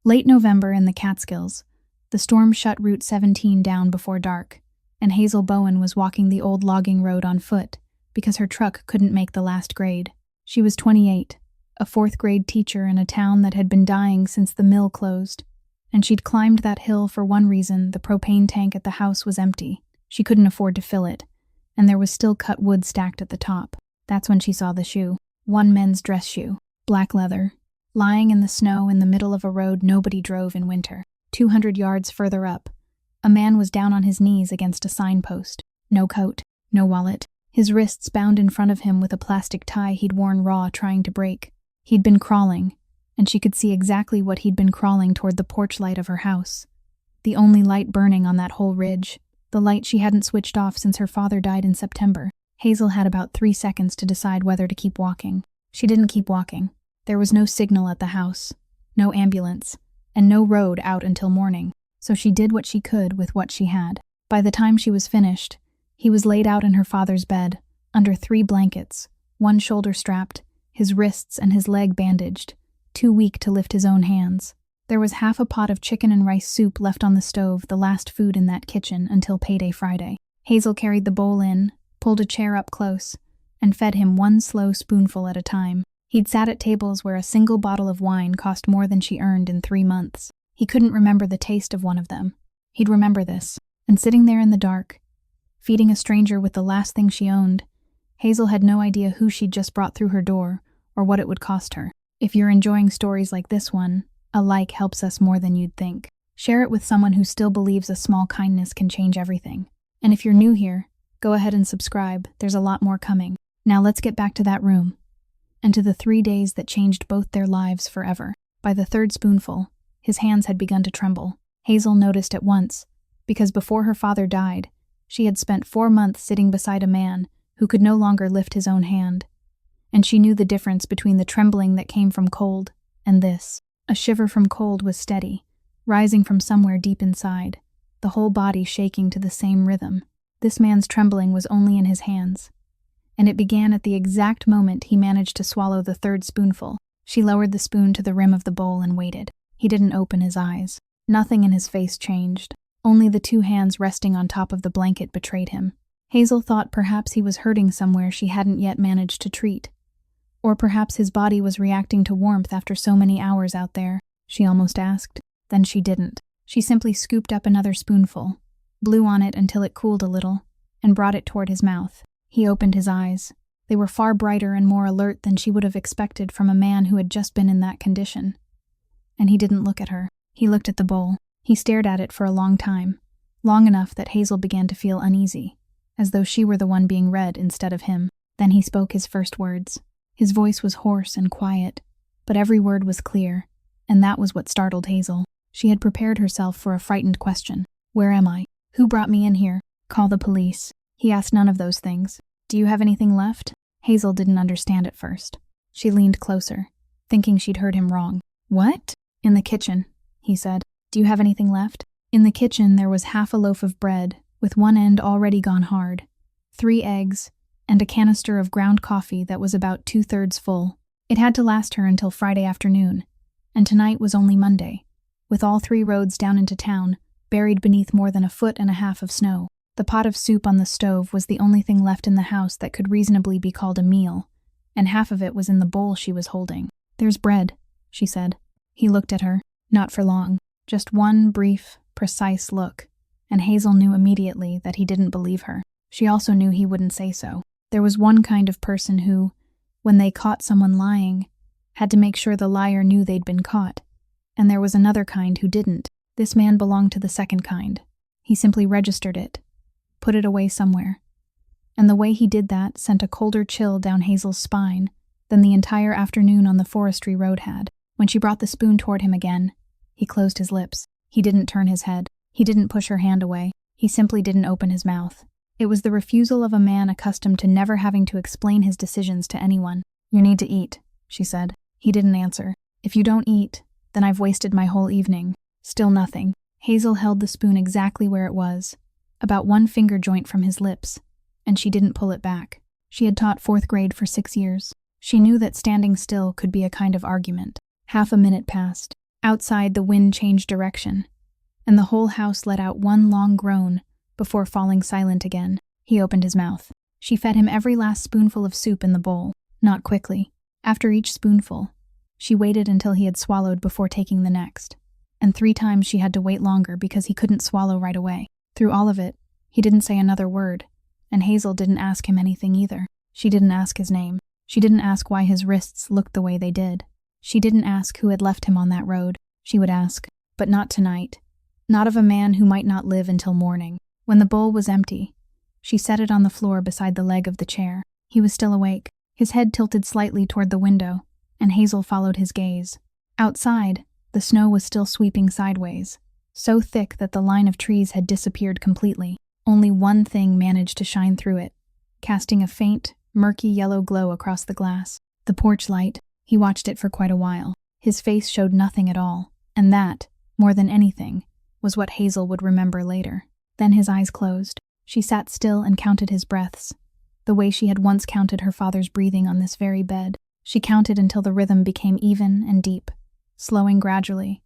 Late November in the Catskills. The storm shut Route 17 down before dark, and Hazel Bowen was walking the old logging road on foot because her truck couldn't make the last grade. She was 28, a fourth-grade teacher in a town that had been dying since the mill closed, and she'd climbed that hill for one reason: the propane tank at the house was empty. She couldn't afford to fill it, and there was still cut wood stacked at the top. That's when she saw the shoe. One men's dress shoe, black leather, lying in the snow in the middle of a road nobody drove in winter. 200 yards further up, a man was down on his knees against a signpost. No coat, no wallet, his wrists bound in front of him with a plastic tie he'd worn raw trying to break. He'd been crawling, and she could see exactly what he'd been crawling toward: the porch light of her house. The only light burning on that whole ridge, the light she hadn't switched off since her father died in September. Hazel had about 3 seconds to decide whether to keep walking. She didn't keep walking. There was no signal at the house, no ambulance, and no road out until morning, so she did what she could with what she had. By the time she was finished, he was laid out in her father's bed, under 3 blankets, one shoulder strapped, his wrists and his leg bandaged, too weak to lift his own hands. There was half a pot of chicken and rice soup left on the stove, the last food in that kitchen until payday Friday. Hazel carried the bowl in, pulled a chair up close, and fed him one slow spoonful at a time. He'd sat at tables where a single bottle of wine cost more than she earned in 3 months. He couldn't remember the taste of one of them. He'd remember this. And sitting there in the dark, feeding a stranger with the last thing she owned, Hazel had no idea who she'd just brought through her door or what it would cost her. If you're enjoying stories like this one, a like helps us more than you'd think. Share it with someone who still believes a small kindness can change everything. And if you're new here, go ahead and subscribe. There's a lot more coming. Now let's get back to that room, and to the 3 days that changed both their lives forever. By the 3rd spoonful, his hands had begun to tremble. Hazel noticed at once, because before her father died, she had spent 4 months sitting beside a man who could no longer lift his own hand. And she knew the difference between the trembling that came from cold and this. A shiver from cold was steady, rising from somewhere deep inside, the whole body shaking to the same rhythm. This man's trembling was only in his hands, and it began at the exact moment he managed to swallow the 3rd spoonful. She lowered the spoon to the rim of the bowl and waited. He didn't open his eyes. Nothing in his face changed. Only the 2 hands resting on top of the blanket betrayed him. Hazel thought perhaps he was hurting somewhere she hadn't yet managed to treat. Or perhaps his body was reacting to warmth after so many hours out there, she almost asked. Then she didn't. She simply scooped up another spoonful, blew on it until it cooled a little, and brought it toward his mouth. He opened his eyes. They were far brighter and more alert than she would have expected from a man who had just been in that condition. And he didn't look at her. He looked at the bowl. He stared at it for a long time, long enough that Hazel began to feel uneasy, as though she were the one being read instead of him. Then he spoke his first words. His voice was hoarse and quiet, but every word was clear, and that was what startled Hazel. She had prepared herself for a frightened question. Where am I? Who brought me in here? Call the police. He asked none of those things. Do you have anything left? Hazel didn't understand at first. She leaned closer, thinking she'd heard him wrong. What? In the kitchen, he said. Do you have anything left? In the kitchen there was half a loaf of bread, with one end already gone hard, 3 eggs, and a canister of ground coffee that was about 2/3 full. It had to last her until Friday afternoon, and tonight was only Monday, with all 3 roads down into town, buried beneath more than 1.5 feet of snow. The pot of soup on the stove was the only thing left in the house that could reasonably be called a meal, and half of it was in the bowl she was holding. There's bread, she said. He looked at her, not for long, just one brief, precise look, and Hazel knew immediately that he didn't believe her. She also knew he wouldn't say so. There was one kind of person who, when they caught someone lying, had to make sure the liar knew they'd been caught, and there was another kind who didn't. This man belonged to the second kind. He simply registered it, put it away somewhere, and the way he did that sent a colder chill down Hazel's spine than the entire afternoon on the forestry road had. When she brought the spoon toward him again, he closed his lips. He didn't turn his head. He didn't push her hand away. He simply didn't open his mouth. It was the refusal of a man accustomed to never having to explain his decisions to anyone. You need to eat, she said. He didn't answer. If you don't eat, then I've wasted my whole evening. Still nothing. Hazel held the spoon exactly where it was, about 1 finger joint from his lips, and she didn't pull it back. She had taught 4th grade for 6 years. She knew that standing still could be a kind of argument. Half a minute passed. Outside, the wind changed direction, and the whole house let out one long groan before falling silent again. He opened his mouth. She fed him every last spoonful of soup in the bowl, not quickly. After each spoonful, she waited until he had swallowed before taking the next, and 3 times she had to wait longer because he couldn't swallow right away. Through all of it, he didn't say another word, and Hazel didn't ask him anything either. She didn't ask his name. She didn't ask why his wrists looked the way they did. She didn't ask who had left him on that road. She would ask, but not tonight. Not of a man who might not live until morning. When the bowl was empty, she set it on the floor beside the leg of the chair. He was still awake, his head tilted slightly toward the window, and Hazel followed his gaze. Outside, the snow was still sweeping sideways, so thick that the line of trees had disappeared completely. Only one thing managed to shine through it, casting a faint, murky yellow glow across the glass. The porch light. He watched it for quite a while. His face showed nothing at all, and that, more than anything, was what Hazel would remember later. Then his eyes closed. She sat still and counted his breaths, the way she had once counted her father's breathing on this very bed. She counted until the rhythm became even and deep, slowing gradually,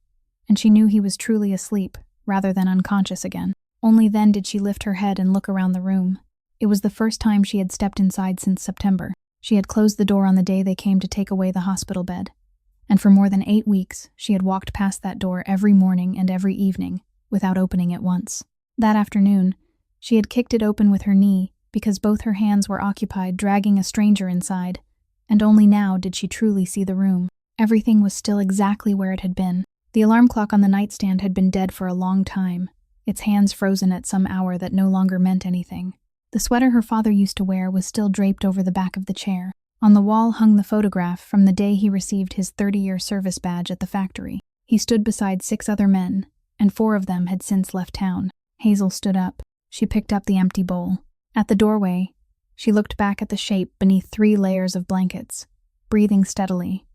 and she knew he was truly asleep, rather than unconscious again. Only then did she lift her head and look around the room. It was the first time she had stepped inside since September. She had closed the door on the day they came to take away the hospital bed, and for more than 8 weeks she had walked past that door every morning and every evening, without opening it once. That afternoon, she had kicked it open with her knee because both her hands were occupied dragging a stranger inside, and only now did she truly see the room. Everything was still exactly where it had been. The alarm clock on the nightstand had been dead for a long time, its hands frozen at some hour that no longer meant anything. The sweater her father used to wear was still draped over the back of the chair. On the wall hung the photograph from the day he received his 30-year service badge at the factory. He stood beside 6 other men, and 4 of them had since left town. Hazel stood up. She picked up the empty bowl. At the doorway, she looked back at the shape beneath 3 layers of blankets, breathing steadily.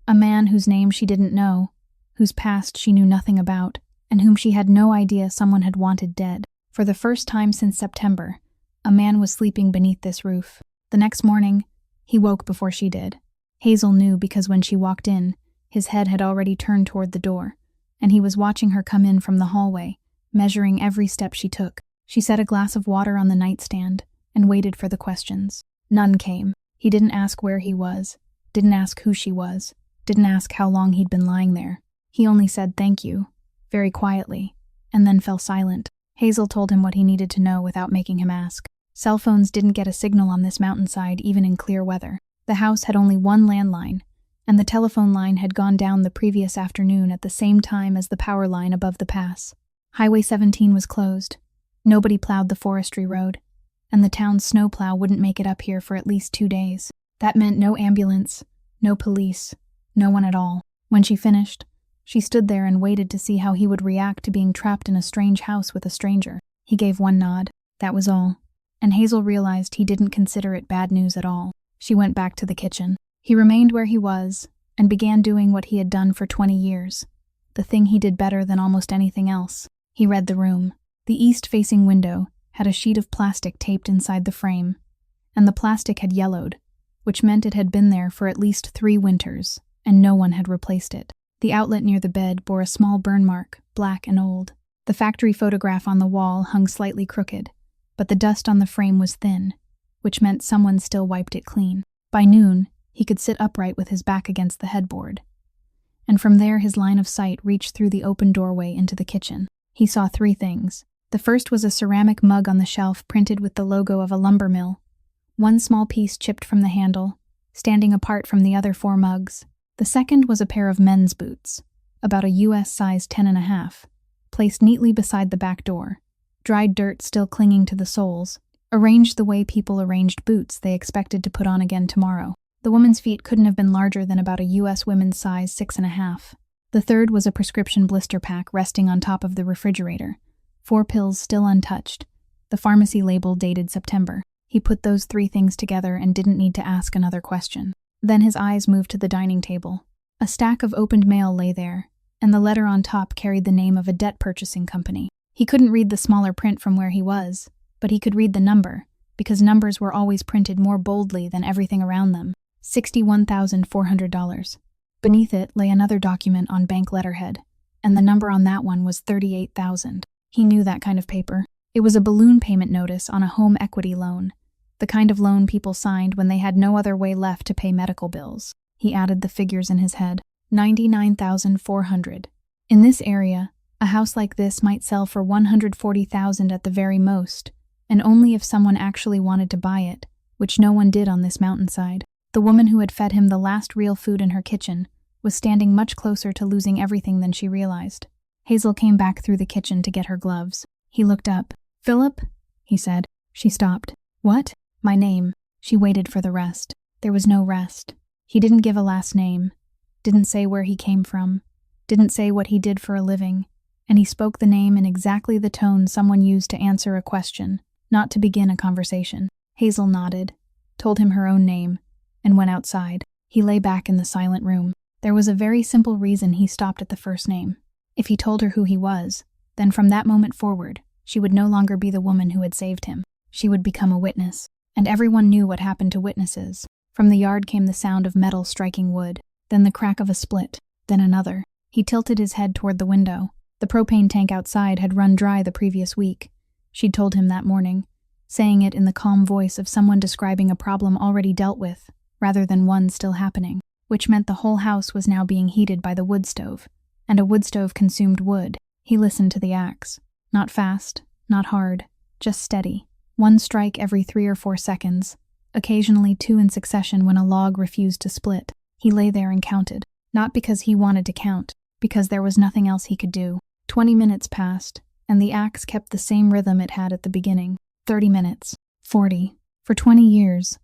A man whose name she didn't know, whose past she knew nothing about, and whom she had no idea someone had wanted dead. For the first time since September, a man was sleeping beneath this roof. The next morning, he woke before she did. Hazel knew because when she walked in, his head had already turned toward the door, and he was watching her come in from the hallway, measuring every step she took. She set a glass of water on the nightstand and waited for the questions. None came. He didn't ask where he was, didn't ask who she was, didn't ask how long he'd been lying there. He only said thank you, very quietly, and then fell silent. Hazel told him what he needed to know without making him ask. Cell phones didn't get a signal on this mountainside even in clear weather. The house had only one landline, and the telephone line had gone down the previous afternoon at the same time as the power line above the pass. Highway 17 was closed. Nobody plowed the forestry road, and the town's snowplow wouldn't make it up here for at least 2 days. That meant no ambulance, no police, no one at all. When she finished, she stood there and waited to see how he would react to being trapped in a strange house with a stranger. He gave one nod. That was all. And Hazel realized he didn't consider it bad news at all. She went back to the kitchen. He remained where he was and began doing what he had done for 20 years, the thing he did better than almost anything else. He read the room. The east-facing window had a sheet of plastic taped inside the frame, and the plastic had yellowed, which meant it had been there for at least 3 winters, and no one had replaced it. The outlet near the bed bore a small burn mark, black and old. The factory photograph on the wall hung slightly crooked, but the dust on the frame was thin, which meant someone still wiped it clean. By noon, he could sit upright with his back against the headboard, and from there his line of sight reached through the open doorway into the kitchen. He saw 3 things. The first was a ceramic mug on the shelf printed with the logo of a lumber mill, one small piece chipped from the handle, standing apart from the other 4 mugs. The second was a pair of men's boots, about a US size 10.5, placed neatly beside the back door, dried dirt still clinging to the soles, arranged the way people arranged boots they expected to put on again tomorrow. The woman's feet couldn't have been larger than about a US women's size 6.5. The third was a prescription blister pack resting on top of the refrigerator, 4 pills still untouched, the pharmacy label dated September. He put those 3 things together and didn't need to ask another question. Then his eyes moved to the dining table. A stack of opened mail lay there, and the letter on top carried the name of a debt purchasing company. He couldn't read the smaller print from where he was, but he could read the number, because numbers were always printed more boldly than everything around them. $61,400. Beneath it lay another document on bank letterhead, and the number on that one was 38,000. He knew that kind of paper. It was a balloon payment notice on a home equity loan, the kind of loan people signed when they had no other way left to pay medical bills. He added the figures in his head. 99,400. In this area, a house like this might sell for 140,000 at the very most, and only if someone actually wanted to buy it, which no one did on this mountainside. The woman who had fed him the last real food in her kitchen was standing much closer to losing everything than she realized. Hazel came back through the kitchen to get her gloves. He looked up. "Philip?" he said. She stopped. "What?" "My name." She waited for the rest. There was no rest. He didn't give a last name, didn't say where he came from, didn't say what he did for a living, and he spoke the name in exactly the tone someone used to answer a question, not to begin a conversation. Hazel nodded, told him her own name, and went outside. He lay back in the silent room. There was a very simple reason he stopped at the first name. If he told her who he was, then from that moment forward, she would no longer be the woman who had saved him. She would become a witness, and everyone knew what happened to witnesses. From the yard came the sound of metal striking wood, then the crack of a split, then another. He tilted his head toward the window. The propane tank outside had run dry the previous week. She'd told him that morning, saying it in the calm voice of someone describing a problem already dealt with, rather than one still happening, which meant the whole house was now being heated by the wood stove, and a wood stove consumed wood. He listened to the axe. Not fast, not hard, just steady. One strike every 3 or 4 seconds, occasionally 2 in succession when a log refused to split. He lay there and counted, not because he wanted to count, because there was nothing else he could do. 20 minutes passed, and the axe kept the same rhythm it had at the beginning. 30 minutes. 40. For 20 years.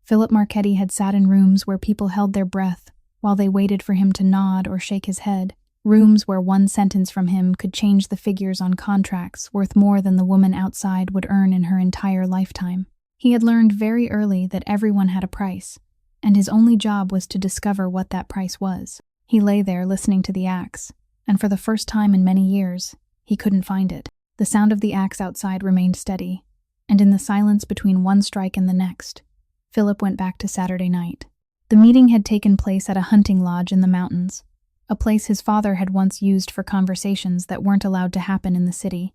Philip Marchetti had sat in rooms where people held their breath while they waited for him to nod or shake his head. Rooms where one sentence from him could change the figures on contracts worth more than the woman outside would earn in her entire lifetime. He had learned very early that everyone had a price, and his only job was to discover what that price was. He lay there listening to the axe, and for the first time in many years, he couldn't find it. The sound of the axe outside remained steady, and in the silence between one strike and the next, Philip went back to Saturday night. The meeting had taken place at a hunting lodge in the mountains, a place his father had once used for conversations that weren't allowed to happen in the city.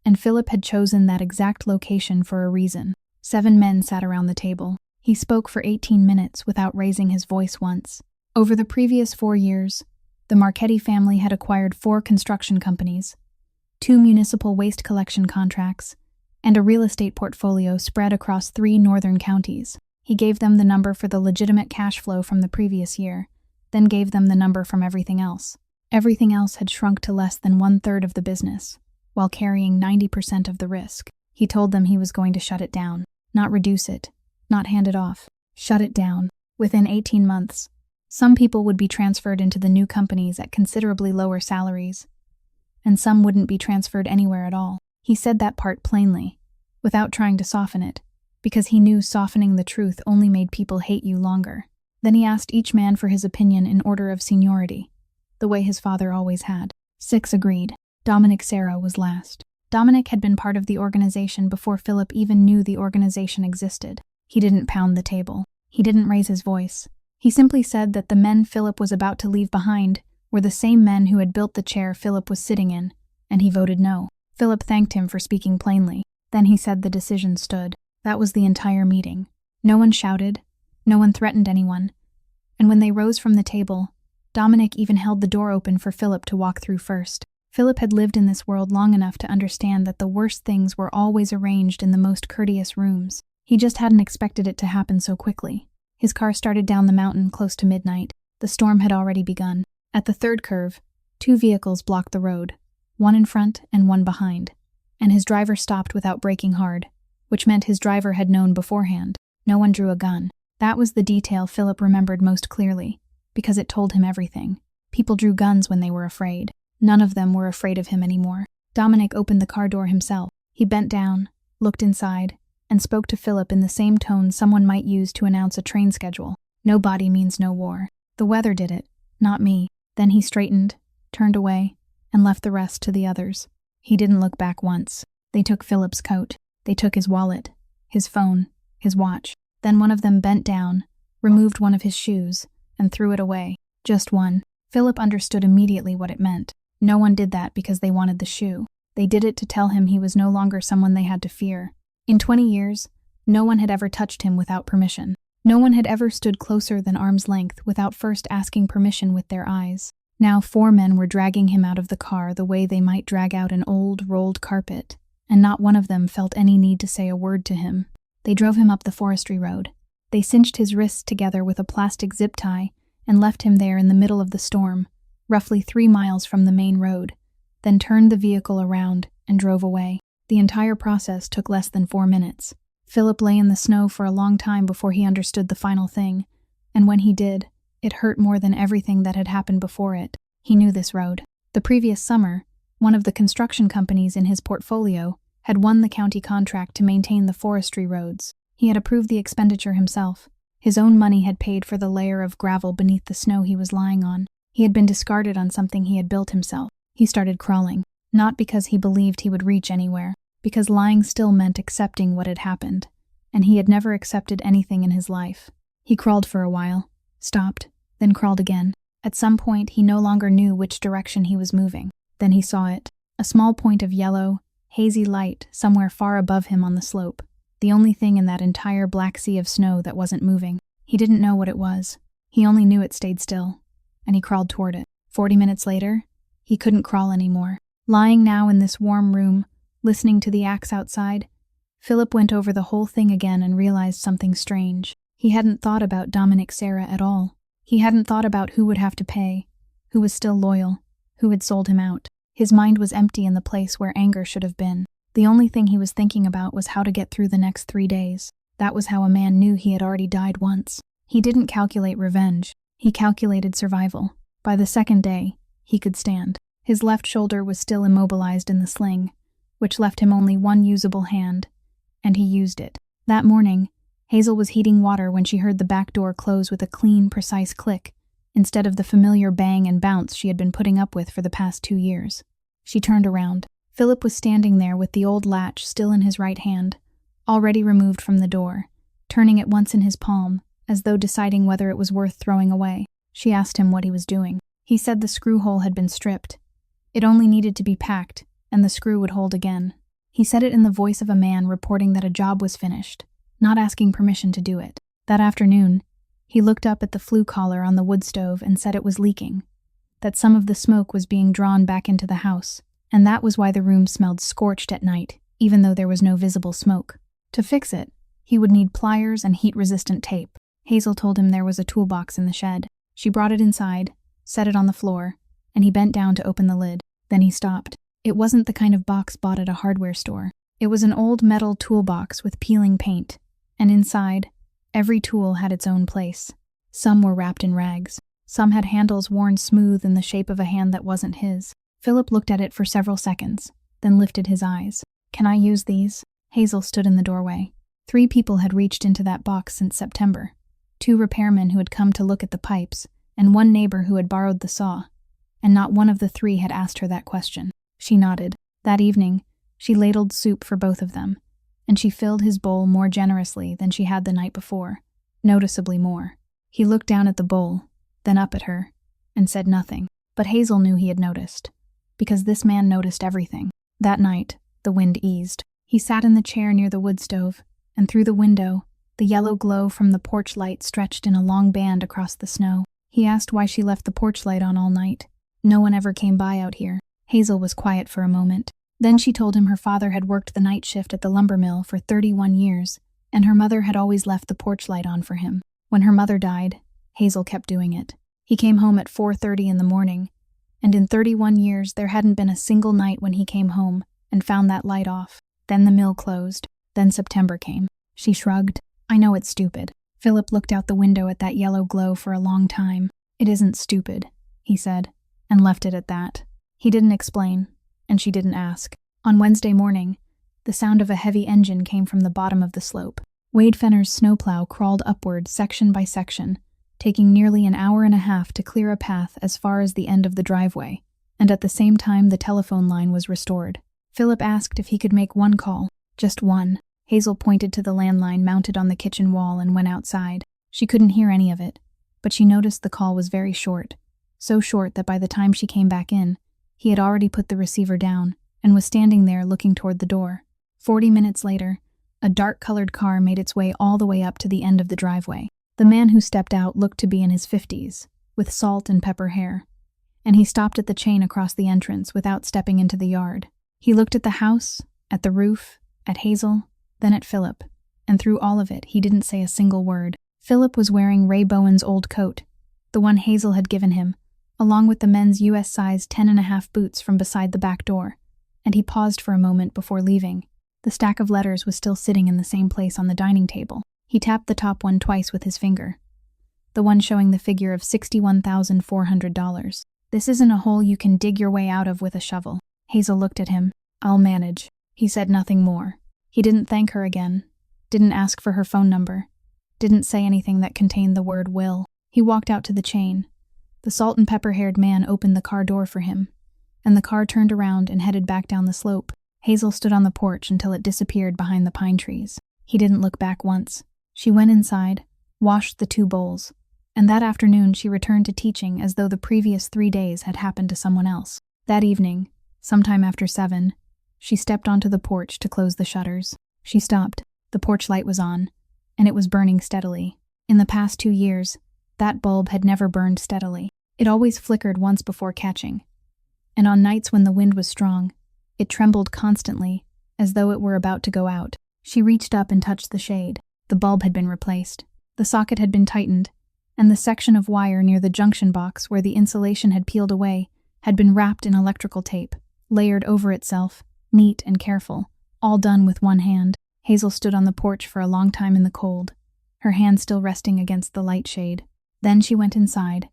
And Philip had chosen that exact location for a reason. 7 men sat around the table. He spoke for 18 minutes without raising his voice once. Over the previous 4 years, the Marchetti family had acquired 4 construction companies, 2 municipal waste collection contracts, and a real estate portfolio spread across 3 northern counties. He gave them the number for the legitimate cash flow from the previous year, then gave them the number from everything else. Everything else had shrunk to less than 1/3 of the business, while carrying 90% of the risk. He told them he was going to shut it down, not reduce it, not hand it off. Shut it down. Within 18 months, some people would be transferred into the new companies at considerably lower salaries, and some wouldn't be transferred anywhere at all. He said that part plainly, without trying to soften it, because he knew softening the truth only made people hate you longer. Then he asked each man for his opinion in order of seniority, the way his father always had. 6 agreed. Dominic Serra was last. Dominic had been part of the organization before Philip even knew the organization existed. He didn't pound the table. He didn't raise his voice. He simply said that the men Philip was about to leave behind were the same men who had built the chair Philip was sitting in, and he voted no. Philip thanked him for speaking plainly. Then he said the decision stood. That was the entire meeting. No one shouted. No one threatened anyone. And when they rose from the table, Dominic even held the door open for Philip to walk through first. Philip had lived in this world long enough to understand that the worst things were always arranged in the most courteous rooms. He just hadn't expected it to happen so quickly. His car started down the mountain close to midnight. The storm had already begun. At the 3rd curve, 2 vehicles blocked the road, one in front and one behind, and his driver stopped without braking hard, which meant his driver had known beforehand. No one drew a gun. That was the detail Philip remembered most clearly, because it told him everything. People drew guns when they were afraid. None of them were afraid of him anymore. Dominic opened the car door himself. He bent down, looked inside, and spoke to Philip in the same tone someone might use to announce a train schedule. No body means no war. The weather did it, not me. Then he straightened, turned away, and left the rest to the others. He didn't look back once. They took Philip's coat. They took his wallet, his phone, his watch. Then one of them bent down, removed one of his shoes, and threw it away. Just one. Philip understood immediately what it meant. No one did that because they wanted the shoe. They did it to tell him he was no longer someone they had to fear. In 20 years, no one had ever touched him without permission. No one had ever stood closer than arm's length without first asking permission with their eyes. Now 4 men were dragging him out of the car the way they might drag out an old, rolled carpet, and not one of them felt any need to say a word to him. They drove him up the forestry road. They cinched his wrists together with a plastic zip tie and left him there in the middle of the storm, roughly 3 miles from the main road, then turned the vehicle around and drove away. The entire process took less than 4 minutes. Philip lay in the snow for a long time before he understood the final thing, and when he did, it hurt more than everything that had happened before it. He knew this road. The previous summer, one of the construction companies in his portfolio had won the county contract to maintain the forestry roads. He had approved the expenditure himself. His own money had paid for the layer of gravel beneath the snow he was lying on. He had been discarded on something he had built himself. He started crawling, not because he believed he would reach anywhere, because lying still meant accepting what had happened, and he had never accepted anything in his life. He crawled for a while, stopped, then crawled again. At some point, he no longer knew which direction he was moving. Then he saw it, a small point of yellow, hazy light somewhere far above him on the slope, the only thing in that entire black sea of snow that wasn't moving. He didn't know what it was. He only knew it stayed still, and he crawled toward it. 40 minutes later, he couldn't crawl anymore. Lying now in this warm room, listening to the axe outside, Philip went over the whole thing again and realized something strange. He hadn't thought about Dominic Sarah at all. He hadn't thought about who would have to pay, who was still loyal, who had sold him out. His mind was empty in the place where anger should have been. The only thing he was thinking about was how to get through the next 3 days. That was how a man knew he had already died once. He didn't calculate revenge. He calculated survival. By the second day, he could stand. His left shoulder was still immobilized in the sling, which left him only one usable hand, and he used it. That morning, Hazel was heating water when she heard the back door close with a clean, precise click, instead of the familiar bang and bounce she had been putting up with for the past 2 years. She turned around. Philip was standing there with the old latch still in his right hand, already removed from the door, turning it once in his palm, as though deciding whether it was worth throwing away. She asked him what he was doing. He said the screw hole had been stripped. It only needed to be packed, and the screw would hold again. He said it in the voice of a man reporting that a job was finished, not asking permission to do it. That afternoon, he looked up at the flue collar on the wood stove and said it was leaking, that some of the smoke was being drawn back into the house, and that was why the room smelled scorched at night, even though there was no visible smoke. To fix it, he would need pliers and heat-resistant tape. Hazel told him there was a toolbox in the shed. She brought it inside, set it on the floor, and he bent down to open the lid. Then he stopped. It wasn't the kind of box bought at a hardware store. It was an old metal toolbox with peeling paint, and inside, every tool had its own place. Some were wrapped in rags. Some had handles worn smooth in the shape of a hand that wasn't his. Philip looked at it for several seconds, then lifted his eyes. "Can I use these?" Hazel stood in the doorway. 3 people had reached into that box since September. 2 repairmen who had come to look at the pipes, and 1 neighbor who had borrowed the saw. And not one of the 3 had asked her that question. She nodded. That evening, she ladled soup for both of them, and she filled his bowl more generously than she had the night before, noticeably more. He looked down at the bowl, then up at her, and said nothing. But Hazel knew he had noticed, because this man noticed everything. That night, the wind eased. He sat in the chair near the wood stove, and through the window, the yellow glow from the porch light stretched in a long band across the snow. He asked why she left the porch light on all night. No one ever came by out here. Hazel was quiet for a moment. Then she told him her father had worked the night shift at the lumber mill for 31 years, and her mother had always left the porch light on for him. When her mother died, Hazel kept doing it. He came home at 4:30 in the morning, and in 31 years there hadn't been a single night when he came home and found that light off. Then the mill closed. Then September came. She shrugged. "I know it's stupid." Philip looked out the window at that yellow glow for a long time. "It isn't stupid," he said, and left it at that. He didn't explain, and she didn't ask. On Wednesday morning, the sound of a heavy engine came from the bottom of the slope. Wade Fenner's snowplow crawled upward section by section, taking nearly an hour and a half to clear a path as far as the end of the driveway, and at the same time the telephone line was restored. Philip asked if he could make one call, just one. Hazel pointed to the landline mounted on the kitchen wall and went outside. She couldn't hear any of it, but she noticed the call was very short, so short that by the time she came back in, he had already put the receiver down and was standing there looking toward the door. 40 minutes later, a dark-colored car made its way all the way up to the end of the driveway. The man who stepped out looked to be in his 50s, with salt and pepper hair, and he stopped at the chain across the entrance without stepping into the yard. He looked at the house, at the roof, at Hazel, then at Philip, and through all of it, he didn't say a single word. Philip was wearing Ray Bowen's old coat, the one Hazel had given him, along with the men's US-size 10.5 boots from beside the back door, and he paused for a moment before leaving. The stack of letters was still sitting in the same place on the dining table. He tapped the top one twice with his finger, the one showing the figure of $61,400. This isn't a hole you can dig your way out of with a shovel. Hazel looked at him. I'll manage. He said nothing more. He didn't thank her again, didn't ask for her phone number, didn't say anything that contained the word will. He walked out to the chain. The salt and pepper-haired man opened the car door for him, and the car turned around and headed back down the slope. Hazel stood on the porch until it disappeared behind the pine trees. He didn't look back once. She went inside, washed the 2 bowls, and that afternoon she returned to teaching as though the previous 3 days had happened to someone else. That evening, sometime after 7, she stepped onto the porch to close the shutters. She stopped. The porch light was on, and it was burning steadily. In the past 2 years, that bulb had never burned steadily. It always flickered once before catching, and on nights when the wind was strong, it trembled constantly, as though it were about to go out. She reached up and touched the shade. The bulb had been replaced. The socket had been tightened, and the section of wire near the junction box where the insulation had peeled away had been wrapped in electrical tape, layered over itself, neat and careful, all done with one hand. Hazel stood on the porch for a long time in the cold, her hand still resting against the light shade. Then she went inside,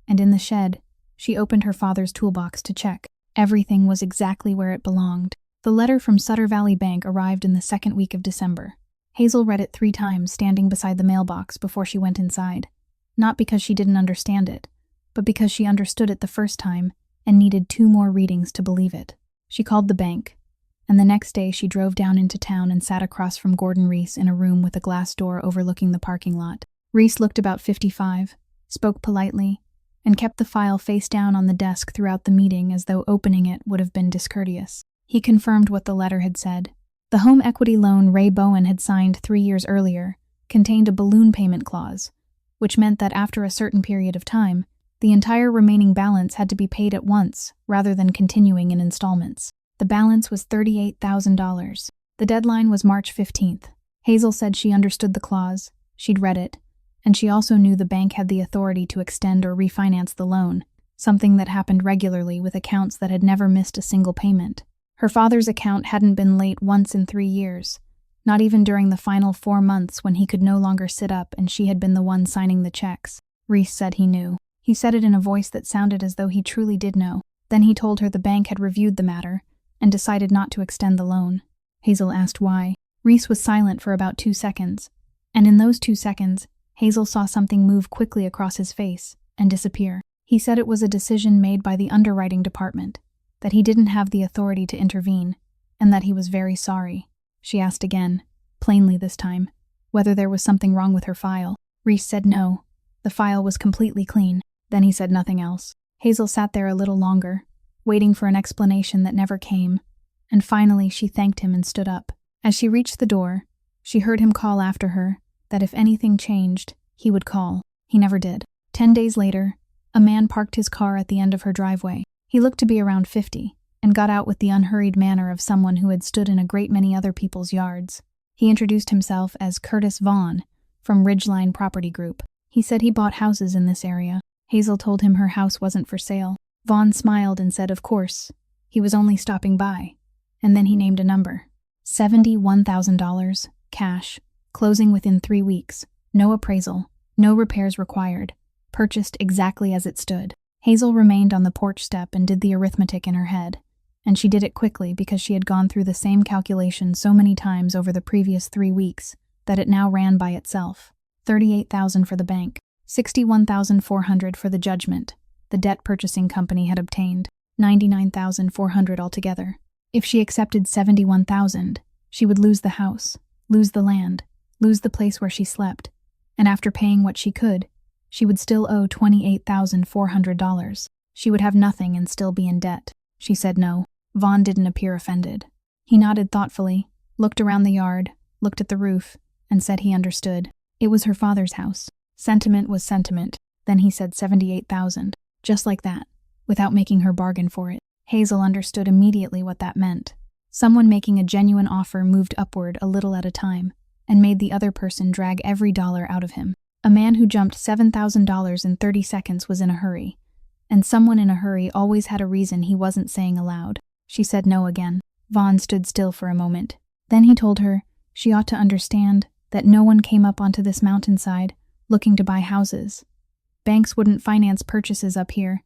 and in the shed, she opened her father's toolbox to check. Everything was exactly where it belonged. The letter from Sutter Valley Bank arrived in the 2nd week of December. Hazel read it 3 times standing beside the mailbox before she went inside, not because she didn't understand it, but because she understood it the first time and needed 2 more readings to believe it. She called the bank, and the next day she drove down into town and sat across from Gordon Reese in a room with a glass door overlooking the parking lot. Reese looked about 55, spoke politely, and kept the file face down on the desk throughout the meeting as though opening it would have been discourteous. He confirmed what the letter had said. The home equity loan Ray Bowen had signed 3 years earlier contained a balloon payment clause, which meant that after a certain period of time, the entire remaining balance had to be paid at once rather than continuing in installments. The balance was $38,000. The deadline was March 15th. Hazel said she understood the clause, she'd read it, and she also knew the bank had the authority to extend or refinance the loan, something that happened regularly with accounts that had never missed a single payment. Her father's account hadn't been late once in 3 years, not even during the final 4 months when he could no longer sit up and she had been the one signing the checks. Reese said he knew. He said it in a voice that sounded as though he truly did know. Then he told her the bank had reviewed the matter and decided not to extend the loan. Hazel asked why. Reese was silent for about 2 seconds, and in those 2 seconds, Hazel saw something move quickly across his face and disappear. He said it was a decision made by the underwriting department, that he didn't have the authority to intervene, and that he was very sorry. She asked again, plainly this time, whether there was something wrong with her file. Reese said no. The file was completely clean. Then he said nothing else. Hazel sat there a little longer, waiting for an explanation that never came, and finally she thanked him and stood up. As she reached the door, she heard him call after her that if anything changed, he would call. He never did. 10 days later, a man parked his car at the end of her driveway. He looked to be around 50, and got out with the unhurried manner of someone who had stood in a great many other people's yards. He introduced himself as Curtis Vaughn from Ridgeline Property Group. He said he bought houses in this area. Hazel told him her house wasn't for sale. Vaughn smiled and said of course, he was only stopping by, and then he named a number. $71,000, cash, closing within 3 weeks, no appraisal, no repairs required, purchased exactly as it stood. Hazel remained on the porch step and did the arithmetic in her head, and she did it quickly because she had gone through the same calculation so many times over the previous 3 weeks that it now ran by itself. $38,000 for the bank, $61,400 for the judgment the debt purchasing company had obtained, $99,400 altogether. If she accepted $71,000, she would lose the house, lose the land, lose the place where she slept, and after paying what she could, She would still owe $28,400. She would have nothing and still be in debt. She said no. Vaughn didn't appear offended. He nodded thoughtfully, looked around the yard, looked at the roof, and said he understood. It was her father's house. Sentiment was sentiment. Then he said $78,000. Just like that, without making her bargain for it. Hazel understood immediately what that meant. Someone making a genuine offer moved upward a little at a time, and made the other person drag every dollar out of him. A man who jumped $7,000 in 30 seconds was in a hurry, and someone in a hurry always had a reason he wasn't saying aloud. She said no again. Vaughn stood still for a moment. Then he told her she ought to understand that no one came up onto this mountainside looking to buy houses. Banks wouldn't finance purchases up here.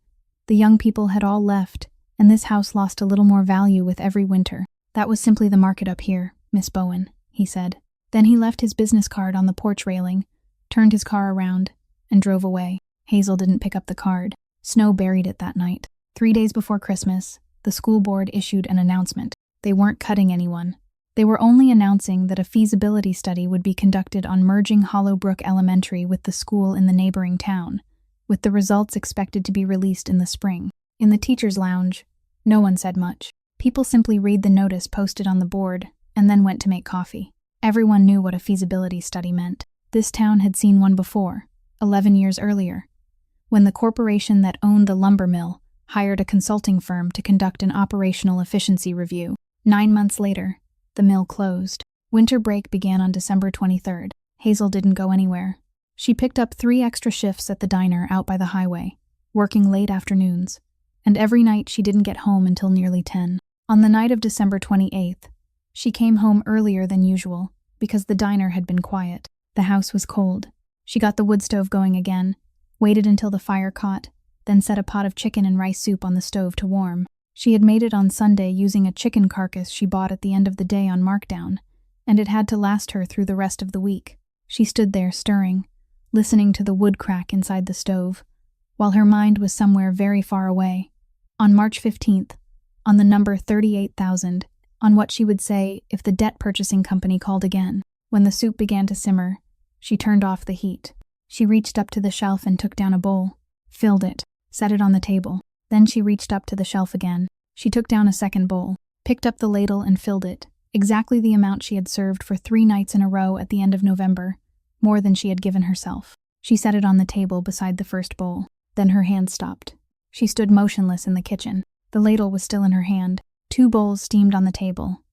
The young people had all left, and this house lost a little more value with every winter. That was simply the market up here, Miss Bowen, he said. Then he left his business card on the porch railing, turned his car around, and drove away. Hazel didn't pick up the card. Snow buried it that night. 3 days before Christmas, the school board issued an announcement. They weren't cutting anyone. They were only announcing that a feasibility study would be conducted on merging Hollowbrook Elementary with the school in the neighboring town, with the results expected to be released in the spring. In the teacher's lounge, no one said much. People simply read the notice posted on the board and then went to make coffee. Everyone knew what a feasibility study meant. This town had seen one before, 11 years earlier, when the corporation that owned the lumber mill hired a consulting firm to conduct an operational efficiency review. 9 months later, the mill closed. Winter break began on December 23rd. Hazel didn't go anywhere. She picked up 3 extra shifts at the diner out by the highway, working late afternoons, and every night she didn't get home until nearly 10. On the night of December 28th, she came home earlier than usual because the diner had been quiet. The house was cold. She got the wood stove going again, waited until the fire caught, then set a pot of chicken and rice soup on the stove to warm. She had made it on Sunday using a chicken carcass she bought at the end of the day on markdown, and it had to last her through the rest of the week. She stood there stirring, listening to the wood crack inside the stove, while her mind was somewhere very far away. On March 15th, on the number 38,000, on what she would say if the debt purchasing company called again. When the soup began to simmer, she turned off the heat. She reached up to the shelf and took down a bowl, filled it, set it on the table. Then she reached up to the shelf again. She took down a second bowl, picked up the ladle and filled it, exactly the amount she had served for 3 nights in a row at the end of November, more than she had given herself. She set it on the table beside the first bowl. Then her hand stopped. She stood motionless in the kitchen. The ladle was still in her hand. 2 bowls steamed on the table,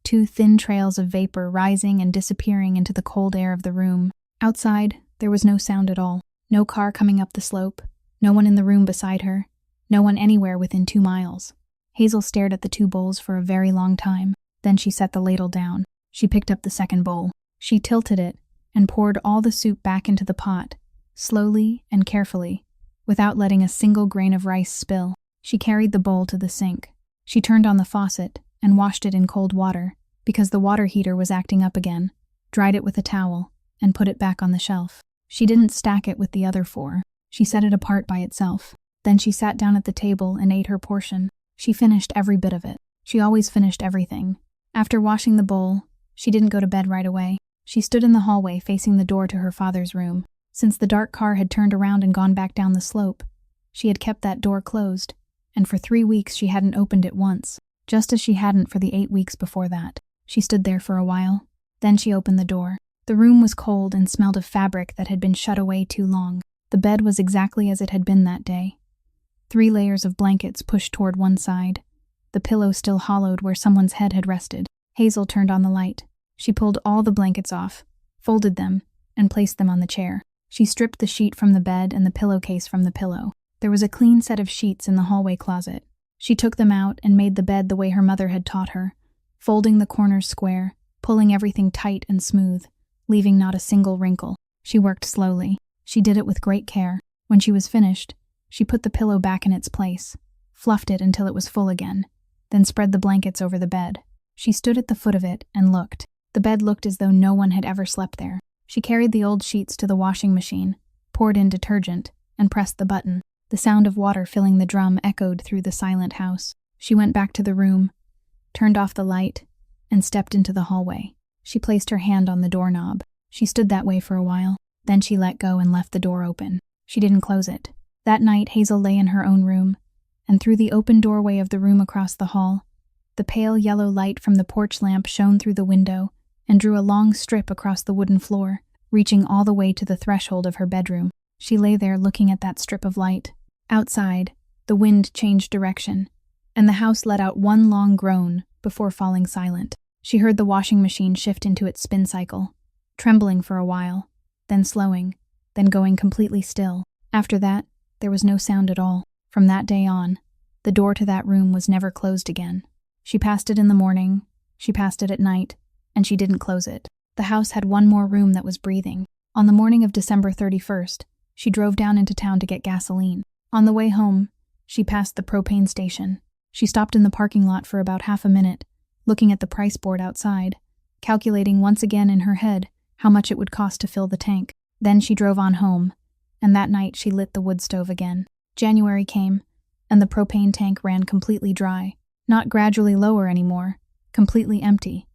2 thin trails of vapor rising and disappearing into the cold air of the room. Outside, there was no sound at all. No car coming up the slope, no one in the room beside her, no one anywhere within 2 miles. Hazel stared at the 2 bowls for a very long time. Then she set the ladle down. She picked up the second bowl. She tilted it and poured all the soup back into the pot, slowly and carefully, without letting a single grain of rice spill. She carried the bowl to the sink. She turned on the faucet and washed it in cold water because the water heater was acting up again, dried it with a towel, and put it back on the shelf. She didn't stack it with the other 4. She set it apart by itself. Then she sat down at the table and ate her portion. She finished every bit of it. She always finished everything. After washing the bowl, she didn't go to bed right away. She stood in the hallway facing the door to her father's room. Since the dark car had turned around and gone back down the slope, she had kept that door closed, and for 3 weeks she hadn't opened it once, just as she hadn't for the 8 weeks before that. She stood there for a while. Then she opened the door. The room was cold and smelled of fabric that had been shut away too long. The bed was exactly as it had been that day. 3 layers of blankets pushed toward one side, the pillow still hollowed where someone's head had rested. Hazel turned on the light. She pulled all the blankets off, folded them, and placed them on the chair. She stripped the sheet from the bed and the pillowcase from the pillow. There was a clean set of sheets in the hallway closet. She took them out and made the bed the way her mother had taught her, folding the corners square, pulling everything tight and smooth, leaving not a single wrinkle. She worked slowly. She did it with great care. When she was finished, she put the pillow back in its place, fluffed it until it was full again, then spread the blankets over the bed. She stood at the foot of it and looked. The bed looked as though no one had ever slept there. She carried the old sheets to the washing machine, poured in detergent, and pressed the button. The sound of water filling the drum echoed through the silent house. She went back to the room, turned off the light, and stepped into the hallway. She placed her hand on the doorknob. She stood that way for a while. Then she let go and left the door open. She didn't close it. That night, Hazel lay in her own room, and through the open doorway of the room across the hall, the pale yellow light from the porch lamp shone through the window and drew a long strip across the wooden floor, reaching all the way to the threshold of her bedroom. She lay there looking at that strip of light. Outside, the wind changed direction, and the house let out one long groan before falling silent. She heard the washing machine shift into its spin cycle, trembling for a while, then slowing, then going completely still. After that, there was no sound at all. From that day on, the door to that room was never closed again. She passed it in the morning, she passed it at night, and she didn't close it. The house had one more room that was breathing. On the morning of December 31st, she drove down into town to get gasoline. On the way home, she passed the propane station. She stopped in the parking lot for about half a minute, looking at the price board outside, calculating once again in her head how much it would cost to fill the tank. Then she drove on home, and that night she lit the wood stove again. January came, and the propane tank ran completely dry, not gradually lower anymore, completely empty.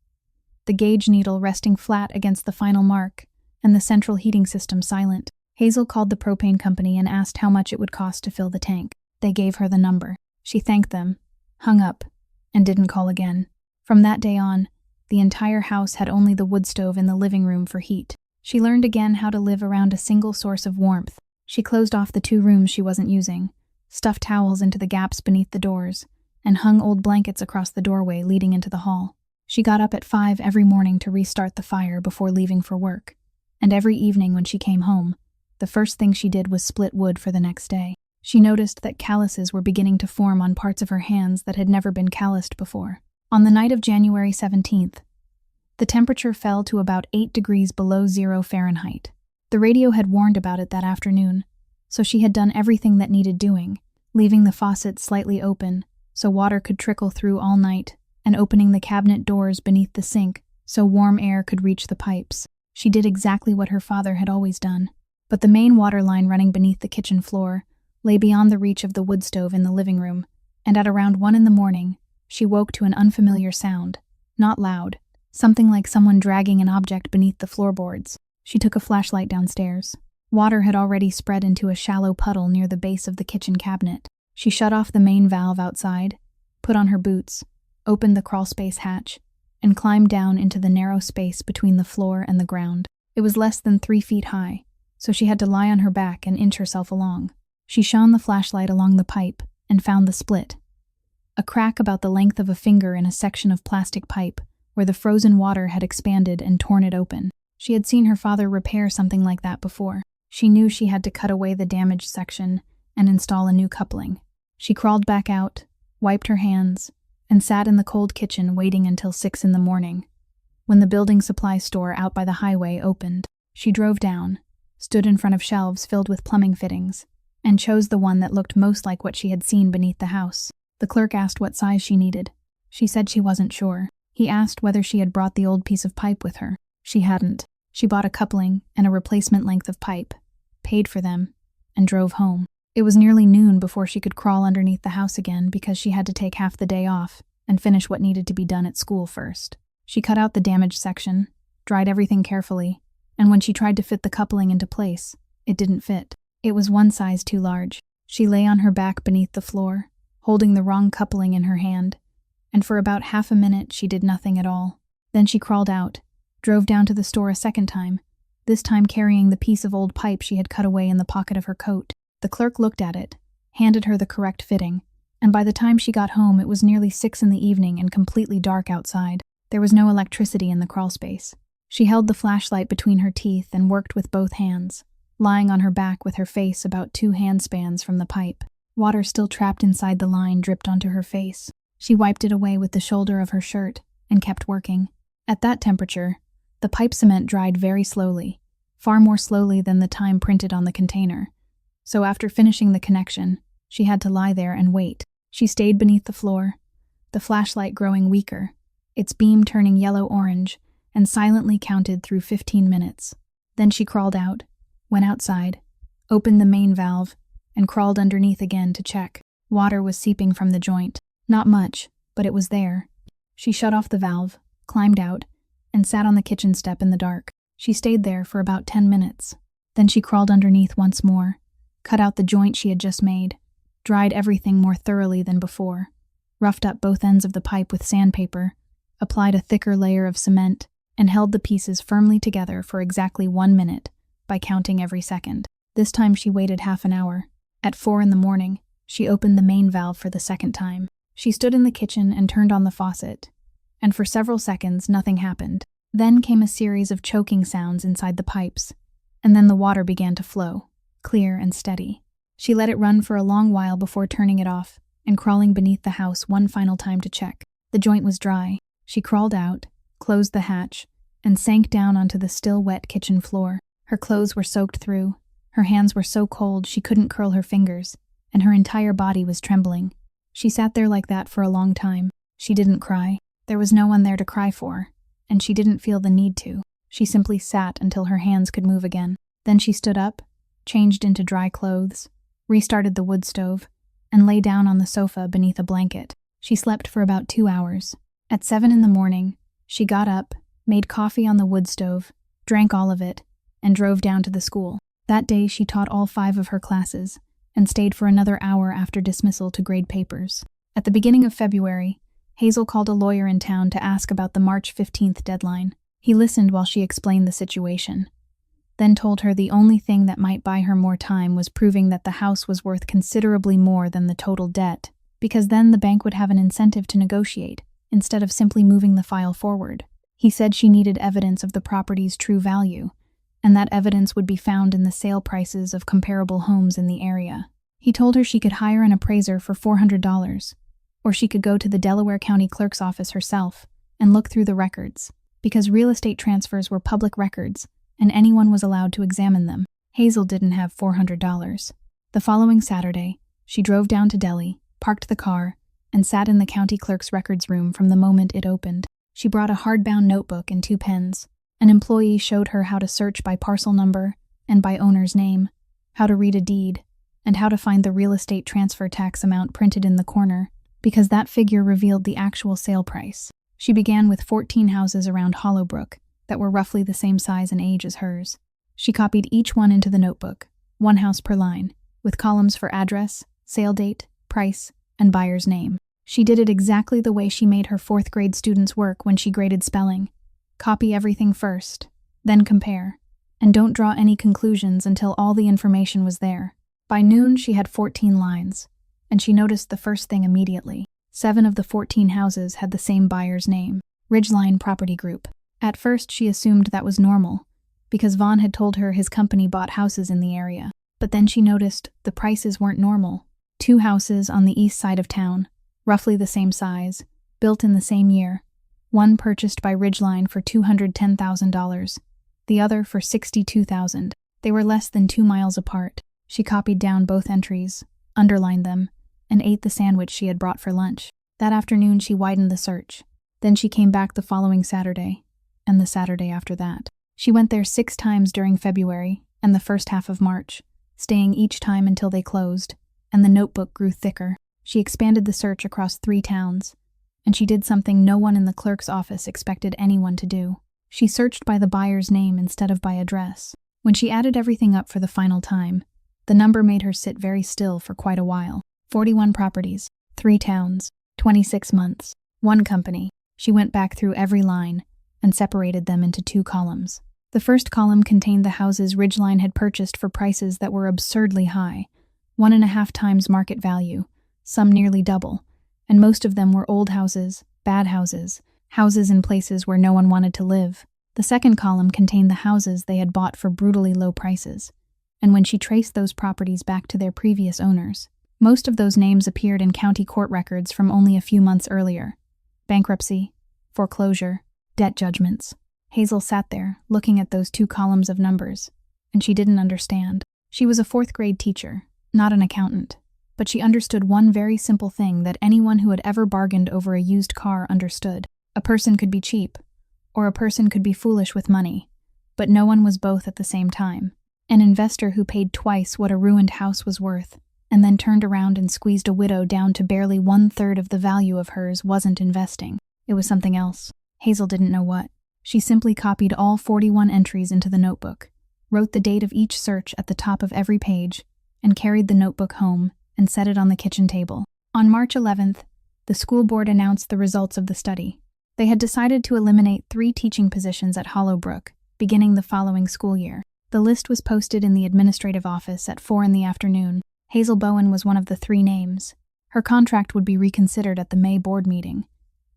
The gauge needle resting flat against the final mark, and the central heating system silent. Hazel called the propane company and asked how much it would cost to fill the tank. They gave her the number. She thanked them, hung up, and didn't call again. From that day on, the entire house had only the wood stove in the living room for heat. She learned again how to live around a single source of warmth. She closed off the 2 rooms she wasn't using, stuffed towels into the gaps beneath the doors, and hung old blankets across the doorway leading into the hall. She got up at 5 every morning to restart the fire before leaving for work, and every evening when she came home, the first thing she did was split wood for the next day. She noticed that calluses were beginning to form on parts of her hands that had never been calloused before. On the night of January 17th, the temperature fell to about 8 degrees below 0 Fahrenheit. The radio had warned about it that afternoon, so she had done everything that needed doing, leaving the faucet slightly open so water could trickle through all night, and opening the cabinet doors beneath the sink so warm air could reach the pipes. She did exactly what her father had always done. But the main water line running beneath the kitchen floor lay beyond the reach of the wood stove in the living room, and at around 1 in the morning, she woke to an unfamiliar sound. Not loud, something like someone dragging an object beneath the floorboards. She took a flashlight downstairs. Water had already spread into a shallow puddle near the base of the kitchen cabinet. She shut off the main valve outside, put on her boots, opened the crawlspace hatch, and climbed down into the narrow space between the floor and the ground. It was less than 3 feet high, so she had to lie on her back and inch herself along. She shone the flashlight along the pipe and found the split, a crack about the length of a finger in a section of plastic pipe where the frozen water had expanded and torn it open. She had seen her father repair something like that before. She knew she had to cut away the damaged section and install a new coupling. She crawled back out, wiped her hands, and sat in the cold kitchen waiting until 6 in the morning. When the building supply store out by the highway opened, she drove down, stood in front of shelves filled with plumbing fittings, and chose the one that looked most like what she had seen beneath the house. The clerk asked what size she needed. She said she wasn't sure. He asked whether she had brought the old piece of pipe with her. She hadn't. She bought a coupling and a replacement length of pipe, paid for them, and drove home. It was nearly noon before she could crawl underneath the house again because she had to take half the day off and finish what needed to be done at school first. She cut out the damaged section, dried everything carefully, and when she tried to fit the coupling into place, it didn't fit. It was 1 size too large. She lay on her back beneath the floor, holding the wrong coupling in her hand, and for about half a minute she did nothing at all. Then she crawled out, drove down to the store a second time, this time carrying the piece of old pipe she had cut away in the pocket of her coat. The clerk looked at it, handed her the correct fitting, and by the time she got home it was nearly 6 in the evening and completely dark outside. There was no electricity in the crawlspace. She held the flashlight between her teeth and worked with both hands, lying on her back with her face about 2 handspans from the pipe. Water still trapped inside the line dripped onto her face. She wiped it away with the shoulder of her shirt and kept working. At that temperature, the pipe cement dried very slowly, far more slowly than the time printed on the container. So after finishing the connection, she had to lie there and wait. She stayed beneath the floor, the flashlight growing weaker, its beam turning yellow-orange, and silently counted through 15 minutes. Then she crawled out, went outside, opened the main valve, and crawled underneath again to check. Water was seeping from the joint. Not much, but it was there. She shut off the valve, climbed out, and sat on the kitchen step in the dark. She stayed there for about 10 minutes. Then she crawled underneath once more, cut out the joint she had just made, dried everything more thoroughly than before, roughed up both ends of the pipe with sandpaper, applied a thicker layer of cement, and held the pieces firmly together for exactly 1 minute by counting every second. This time she waited half an hour. At 4 a.m, she opened the main valve for the second time. She stood in the kitchen and turned on the faucet, and for several seconds nothing happened. Then came a series of choking sounds inside the pipes, and then the water began to flow, clear and steady. She let it run for a long while before turning it off and crawling beneath the house one final time to check. The joint was dry. She crawled out, closed the hatch, and sank down onto the still wet kitchen floor. Her clothes were soaked through. Her hands were so cold she couldn't curl her fingers, and her entire body was trembling. She sat there like that for a long time. She didn't cry. There was no one there to cry for, and she didn't feel the need to. She simply sat until her hands could move again. Then she stood up, changed into dry clothes, restarted the wood stove, and lay down on the sofa beneath a blanket. She slept for about 2 hours. At 7 a.m, she got up, made coffee on the wood stove, drank all of it, and drove down to the school. That day she taught all 5 of her classes, and stayed for another hour after dismissal to grade papers. At the beginning of February, Hazel called a lawyer in town to ask about the March 15th deadline. He listened while she explained the situation, then told her the only thing that might buy her more time was proving that the house was worth considerably more than the total debt, because then the bank would have an incentive to negotiate, instead of simply moving the file forward. He said she needed evidence of the property's true value, and that evidence would be found in the sale prices of comparable homes in the area. He told her she could hire an appraiser for $400, or she could go to the Delaware County Clerk's office herself and look through the records, because real estate transfers were public records and anyone was allowed to examine them. Hazel didn't have $400. The following Saturday, she drove down to Delhi, parked the car, and sat in the county clerk's records room from the moment it opened. She brought a hardbound notebook and 2 pens. An employee showed her how to search by parcel number and by owner's name, how to read a deed, and how to find the real estate transfer tax amount printed in the corner, because that figure revealed the actual sale price. She began with 14 houses around Hollowbrook that were roughly the same size and age as hers. She copied each one into the notebook, 1 house per line, with columns for address, sale date, price, and buyer's name. She did it exactly the way she made her 4th grade students work when she graded spelling. Copy everything first, then compare, and don't draw any conclusions until all the information was there. By noon, she had 14 lines, and she noticed the first thing immediately. 7 of the 14 houses had the same buyer's name, Ridgeline Property Group. At first, she assumed that was normal, because Vaughn had told her his company bought houses in the area. But then she noticed the prices weren't normal. 2 houses on the east side of town, roughly the same size, built in the same year. One purchased by Ridgeline for $210,000, the other for $62,000. They were less than 2 miles apart. She copied down both entries, underlined them, and ate the sandwich she had brought for lunch. That afternoon she widened the search. Then she came back the following Saturday, and the Saturday after that. She went there 6 times during February and the first half of March, staying each time until they closed, and the notebook grew thicker. She expanded the search across 3 towns, and she did something no one in the clerk's office expected anyone to do. She searched by the buyer's name instead of by address. When she added everything up for the final time, the number made her sit very still for quite a while. 41 properties, 3 towns, 26 months, 1 company. She went back through every line and separated them into 2 columns. The first column contained the houses Ridgeline had purchased for prices that were absurdly high, 1.5 times market value, some nearly double, and most of them were old houses, bad houses, houses in places where no one wanted to live. The second column contained the houses they had bought for brutally low prices, and when she traced those properties back to their previous owners, most of those names appeared in county court records from only a few months earlier. Bankruptcy, foreclosure, debt judgments. Hazel sat there, looking at those 2 columns of numbers, and she didn't understand. She was a 4th grade teacher, not an accountant, but she understood one very simple thing that anyone who had ever bargained over a used car understood. A person could be cheap, or a person could be foolish with money, but no one was both at the same time. An investor who paid twice what a ruined house was worth, and then turned around and squeezed a widow down to barely 1/3 of the value of hers wasn't investing. It was something else. Hazel didn't know what. She simply copied all 41 entries into the notebook, wrote the date of each search at the top of every page, and carried the notebook home and set it on the kitchen table. On March 11th, the school board announced the results of the study. They had decided to eliminate 3 teaching positions at Hollowbrook, beginning the following school year. The list was posted in the administrative office at 4 in the afternoon. Hazel Bowen was one of the 3 names. Her contract would be reconsidered at the May board meeting,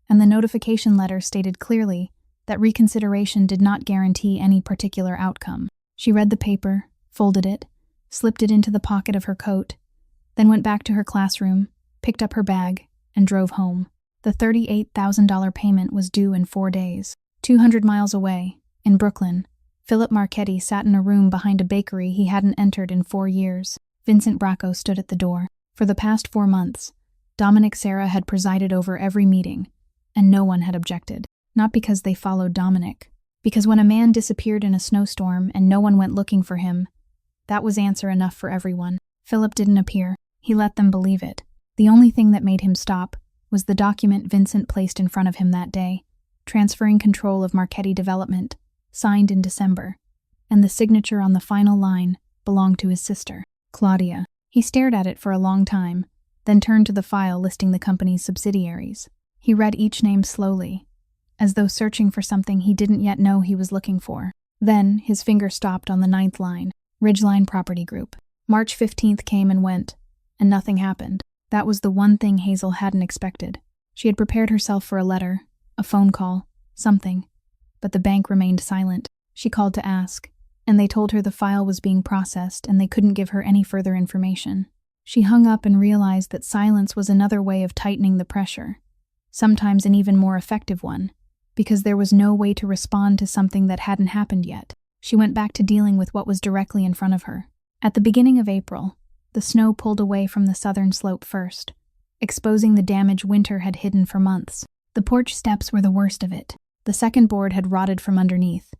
and the notification letter stated clearly that reconsideration did not guarantee any particular outcome. She read the paper, folded it, slipped it into the pocket of her coat, then went back to her classroom, picked up her bag, and drove home. The $38,000 payment was due in 4 days. 200 miles away, in Brooklyn, Philip Marchetti sat in a room behind a bakery he hadn't entered in 4 years. Vincent Bracco stood at the door. For the past 4 months, Dominic Sarah had presided over every meeting, and no one had objected. Not because they followed Dominic, because when a man disappeared in a snowstorm and no one went looking for him, that was answer enough for everyone. Philip didn't appear. He let them believe it. The only thing that made him stop was the document Vincent placed in front of him that day, transferring control of Marchetti Development, signed in December, and the signature on the final line belonged to his sister, Claudia. He stared at it for a long time, then turned to the file listing the company's subsidiaries. He read each name slowly, as though searching for something he didn't yet know he was looking for. Then his finger stopped on the 9th line, Ridgeline Property Group. March 15th came and went, and nothing happened. That was the one thing Hazel hadn't expected. She had prepared herself for a letter, a phone call, something, but the bank remained silent. She called to ask, and they told her the file was being processed and they couldn't give her any further information. She hung up and realized that silence was another way of tightening the pressure, sometimes an even more effective one, because there was no way to respond to something that hadn't happened yet. She went back to dealing with what was directly in front of her. At the beginning of April, the snow pulled away from the southern slope first, exposing the damage winter had hidden for months. The porch steps were the worst of it. The second board had rotted from underneath,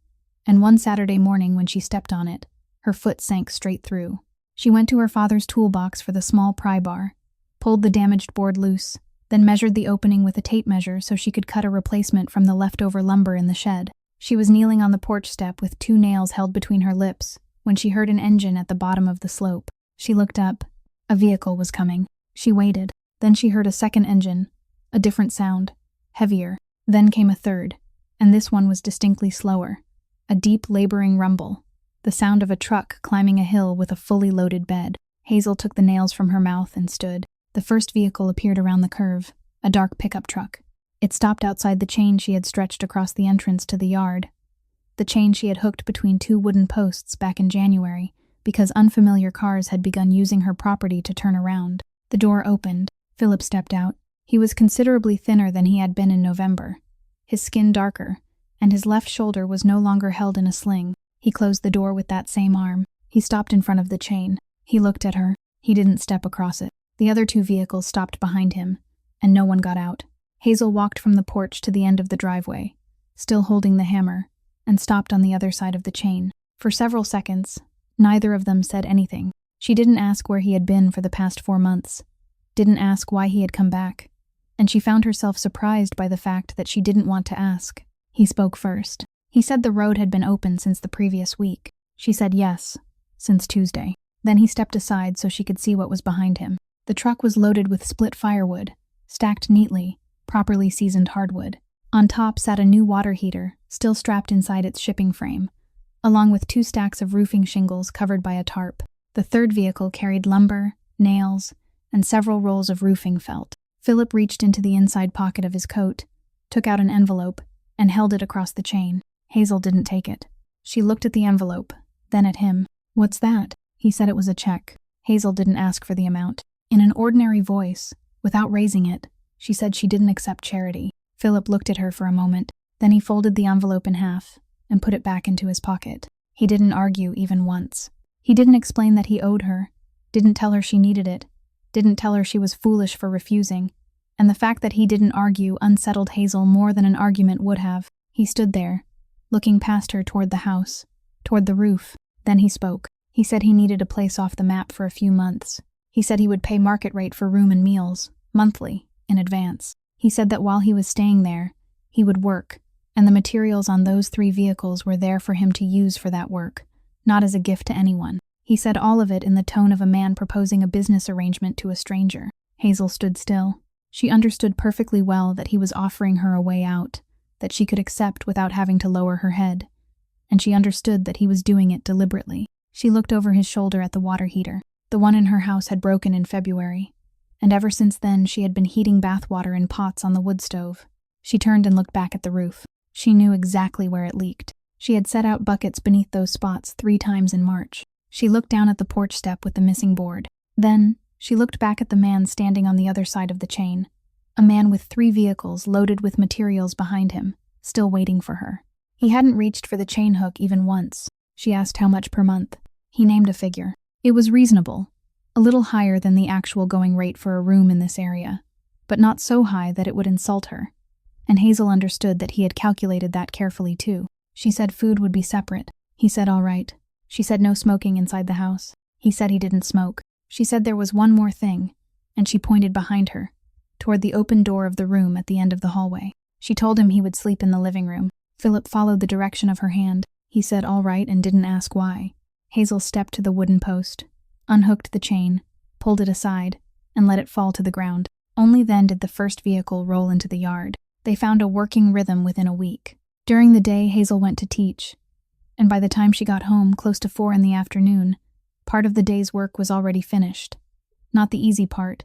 and one Saturday morning when she stepped on it, her foot sank straight through. She went to her father's toolbox for the small pry bar, pulled the damaged board loose, then measured the opening with a tape measure so she could cut a replacement from the leftover lumber in the shed. She was kneeling on the porch step with 2 nails held between her lips when she heard an engine at the bottom of the slope. She looked up. A vehicle was coming. She waited. Then she heard a second engine, a different sound, heavier. Then came a third, and this one was distinctly slower. A deep, laboring rumble, the sound of a truck climbing a hill with a fully loaded bed. Hazel took the nails from her mouth and stood. The first vehicle appeared around the curve, a dark pickup truck. It stopped outside the chain she had stretched across the entrance to the yard, the chain she had hooked between 2 wooden posts back in January, because unfamiliar cars had begun using her property to turn around. The door opened. Philip stepped out. He was considerably thinner than he had been in November, his skin darker, and his left shoulder was no longer held in a sling. He closed the door with that same arm. He stopped in front of the chain. He looked at her. He didn't step across it. The other 2 vehicles stopped behind him, and no one got out. Hazel walked from the porch to the end of the driveway, still holding the hammer, and stopped on the other side of the chain. For several seconds, neither of them said anything. She didn't ask where he had been for the past 4 months, didn't ask why he had come back, and she found herself surprised by the fact that she didn't want to ask. He spoke first. He said the road had been open since the previous week. She said yes, since Tuesday. Then he stepped aside so she could see what was behind him. The truck was loaded with split firewood, stacked neatly, properly seasoned hardwood. On top sat a new water heater, still strapped inside its shipping frame, along with 2 stacks of roofing shingles covered by a tarp. The third vehicle carried lumber, nails, and several rolls of roofing felt. Philip reached into the inside pocket of his coat, took out an envelope, and held it across the chain. Hazel didn't take it. She looked at the envelope, then at him. "What's that?" He said it was a check. Hazel didn't ask for the amount. In an ordinary voice, without raising it, she said she didn't accept charity. Philip looked at her for a moment. Then he folded the envelope in half and put it back into his pocket. He didn't argue even once. He didn't explain that he owed her, didn't tell her she needed it, didn't tell her she was foolish for refusing, and the fact that he didn't argue unsettled Hazel more than an argument would have. He stood there, looking past her toward the house, toward the roof. Then he spoke. He said he needed a place off the map for a few months. He said he would pay market rate for room and meals, monthly, in advance. He said that while he was staying there, he would work, and the materials on those 3 vehicles were there for him to use for that work, not as a gift to anyone. He said all of it in the tone of a man proposing a business arrangement to a stranger. Hazel stood still. She understood perfectly well that he was offering her a way out, that she could accept without having to lower her head. And she understood that he was doing it deliberately. She looked over his shoulder at the water heater. The one in her house had broken in February, and ever since then she had been heating bathwater in pots on the wood stove. She turned and looked back at the roof. She knew exactly where it leaked. She had set out buckets beneath those spots 3 times in March. She looked down at the porch step with the missing board. Then, she looked back at the man standing on the other side of the chain. A man with 3 vehicles loaded with materials behind him, still waiting for her. He hadn't reached for the chain hook even once. She asked how much per month. He named a figure. It was reasonable, a little higher than the actual going rate for a room in this area, but not so high that it would insult her. And Hazel understood that he had calculated that carefully too. She said food would be separate. He said all right. She said no smoking inside the house. He said he didn't smoke. She said there was one more thing, and she pointed behind her, toward the open door of the room at the end of the hallway. She told him he would sleep in the living room. Philip followed the direction of her hand. He said all right and didn't ask why. Hazel stepped to the wooden post, unhooked the chain, pulled it aside, and let it fall to the ground. Only then did the first vehicle roll into the yard. They found a working rhythm within a week. During the day, Hazel went to teach, and by the time she got home, close to 4 in the afternoon, part of the day's work was already finished. Not the easy part,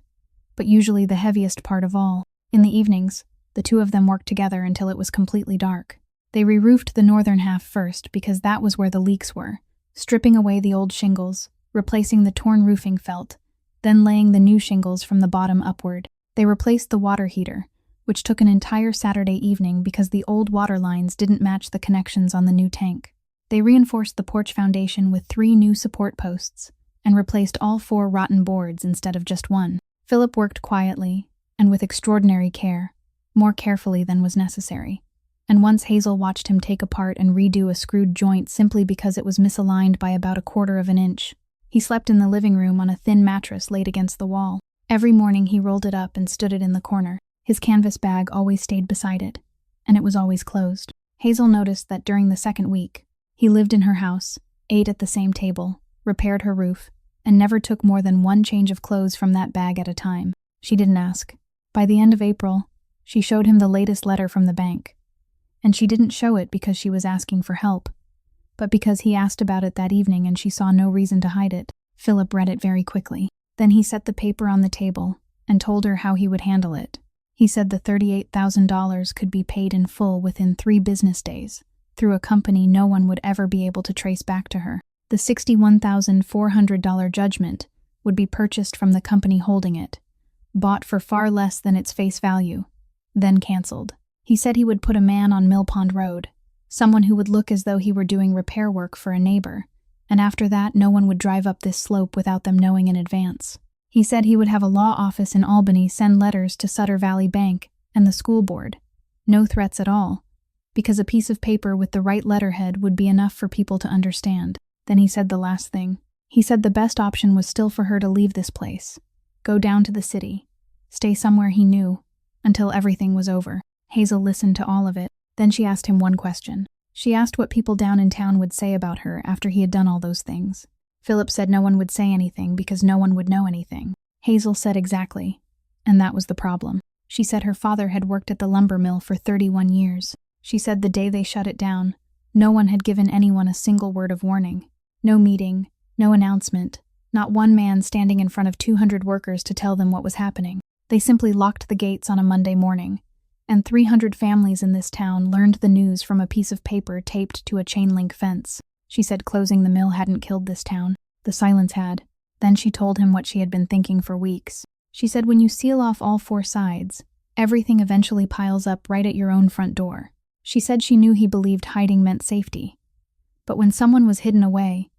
but usually the heaviest part of all. In the evenings, the 2 of them worked together until it was completely dark. They re-roofed the northern half first because that was where the leaks were, stripping away the old shingles, replacing the torn roofing felt, then laying the new shingles from the bottom upward. They replaced the water heater, which took an entire Saturday evening because the old water lines didn't match the connections on the new tank. They reinforced the porch foundation with 3 new support posts and replaced all 4 rotten boards instead of just 1. Philip worked quietly and with extraordinary care, more carefully than was necessary. And once Hazel watched him take apart and redo a screwed joint simply because it was misaligned by about 1/4 of an inch. He slept in the living room on a thin mattress laid against the wall. Every morning he rolled it up and stood it in the corner. His canvas bag always stayed beside it, and it was always closed. Hazel noticed that during the 2nd week, he lived in her house, ate at the same table, repaired her roof, and never took more than 1 change of clothes from that bag at a time. She didn't ask. By the end of April, she showed him the latest letter from the bank. And she didn't show it because she was asking for help, but because he asked about it that evening and she saw no reason to hide it. Philip read it very quickly. Then he set the paper on the table and told her how he would handle it. He said the $38,000 could be paid in full within 3 business days, through a company no one would ever be able to trace back to her. The $61,400 judgment would be purchased from the company holding it, bought for far less than its face value, then canceled. He said he would put a man on Mill Pond Road, someone who would look as though he were doing repair work for a neighbor, and after that no one would drive up this slope without them knowing in advance. He said he would have a law office in Albany send letters to Sutter Valley Bank and the school board. No threats at all, because a piece of paper with the right letterhead would be enough for people to understand. Then he said the last thing. He said the best option was still for her to leave this place, go down to the city, stay somewhere he knew, until everything was over. Hazel listened to all of it. Then she asked him one question. She asked what people down in town would say about her after he had done all those things. Philip said no one would say anything because no one would know anything. Hazel said exactly, and that was the problem. She said her father had worked at the lumber mill for 31 years. She said the day they shut it down, no one had given anyone a single word of warning. No meeting, no announcement, not one man standing in front of 200 workers to tell them what was happening. They simply locked the gates on a Monday morning, and 300 families in this town learned the news from a piece of paper taped to a chain-link fence. She said closing the mill hadn't killed this town. The silence had. Then she told him what she had been thinking for weeks. She said when you seal off all 4 sides, everything eventually piles up right at your own front door. She said she knew he believed hiding meant safety. But when someone was hidden away,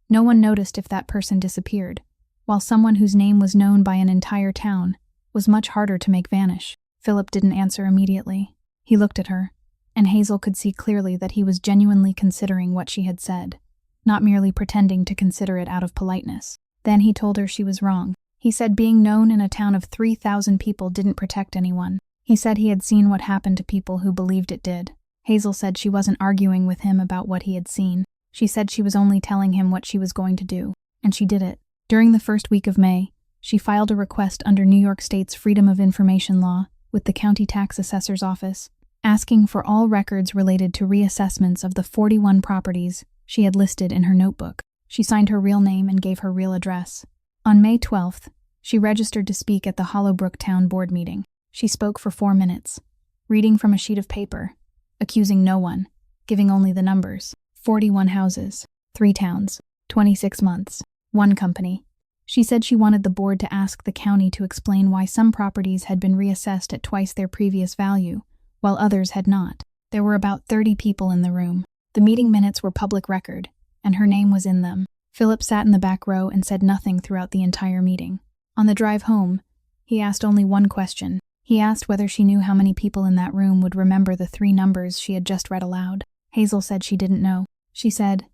no one noticed if that person disappeared, while someone whose name was known by an entire town was much harder to make vanish. Philip didn't answer immediately. He looked at her, and Hazel could see clearly that he was genuinely considering what she had said, not merely pretending to consider it out of politeness. Then he told her she was wrong. He said being known in a town of 3,000 people didn't protect anyone. He said he had seen what happened to people who believed it did. Hazel said she wasn't arguing with him about what he had seen. She said she was only telling him what she was going to do. And she did it. During the first week of May, she filed a request under New York State's Freedom of Information law with the county tax assessor's office, asking for all records related to reassessments of the 41 properties she had listed in her notebook. She signed her real name and gave her real address. On May 12th, she registered to speak at the Hollowbrook Town Board meeting. She spoke for 4 minutes, reading from a sheet of paper, accusing no one, giving only the numbers. 41 houses, 3 towns, 26 months, 1 company. She said she wanted the board to ask the county to explain why some properties had been reassessed at twice their previous value, while others had not. There were about 30 people in the room. The meeting minutes were public record, and her name was in them. Philip sat in the back row and said nothing throughout the entire meeting. On the drive home, he asked only one question. He asked whether she knew how many people in that room would remember the 3 numbers she had just read aloud. Hazel said she didn't know. She said,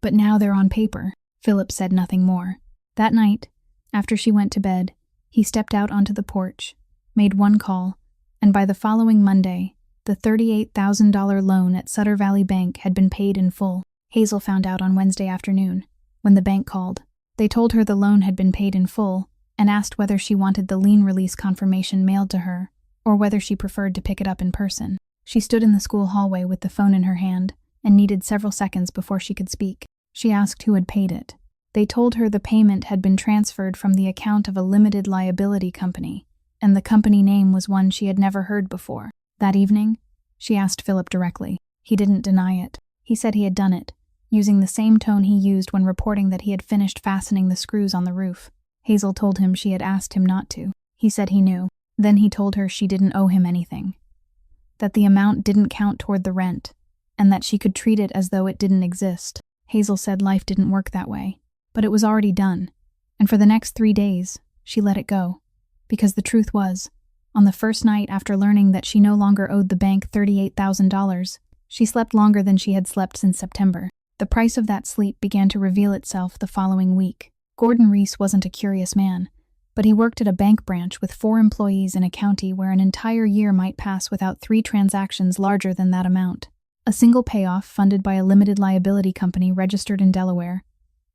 "But now they're on paper." Philip said nothing more. That night, after she went to bed, he stepped out onto the porch, made 1 call, and by the following Monday, the $38,000 loan at Sutter Valley Bank had been paid in full. Hazel found out on Wednesday afternoon, when the bank called. They told her the loan had been paid in full and asked whether she wanted the lien release confirmation mailed to her or whether she preferred to pick it up in person. She stood in the school hallway with the phone in her hand and needed several seconds before she could speak. She asked who had paid it. They told her the payment had been transferred from the account of a limited liability company, and the company name was one she had never heard before. That evening, she asked Philip directly. He didn't deny it. He said he had done it, using the same tone he used when reporting that he had finished fastening the screws on the roof. Hazel told him she had asked him not to. He said he knew. Then he told her she didn't owe him anything, that the amount didn't count toward the rent, and that she could treat it as though it didn't exist. Hazel said life didn't work that way, but it was already done, and for the next 3 days, she let it go. Because the truth was, on the first night after learning that she no longer owed the bank $38,000, she slept longer than she had slept since September. The price of that sleep began to reveal itself the following week. Gordon Reese wasn't a curious man, but he worked at a bank branch with 4 employees in a county where an entire year might pass without 3 transactions larger than that amount. A single payoff funded by a limited liability company registered in Delaware,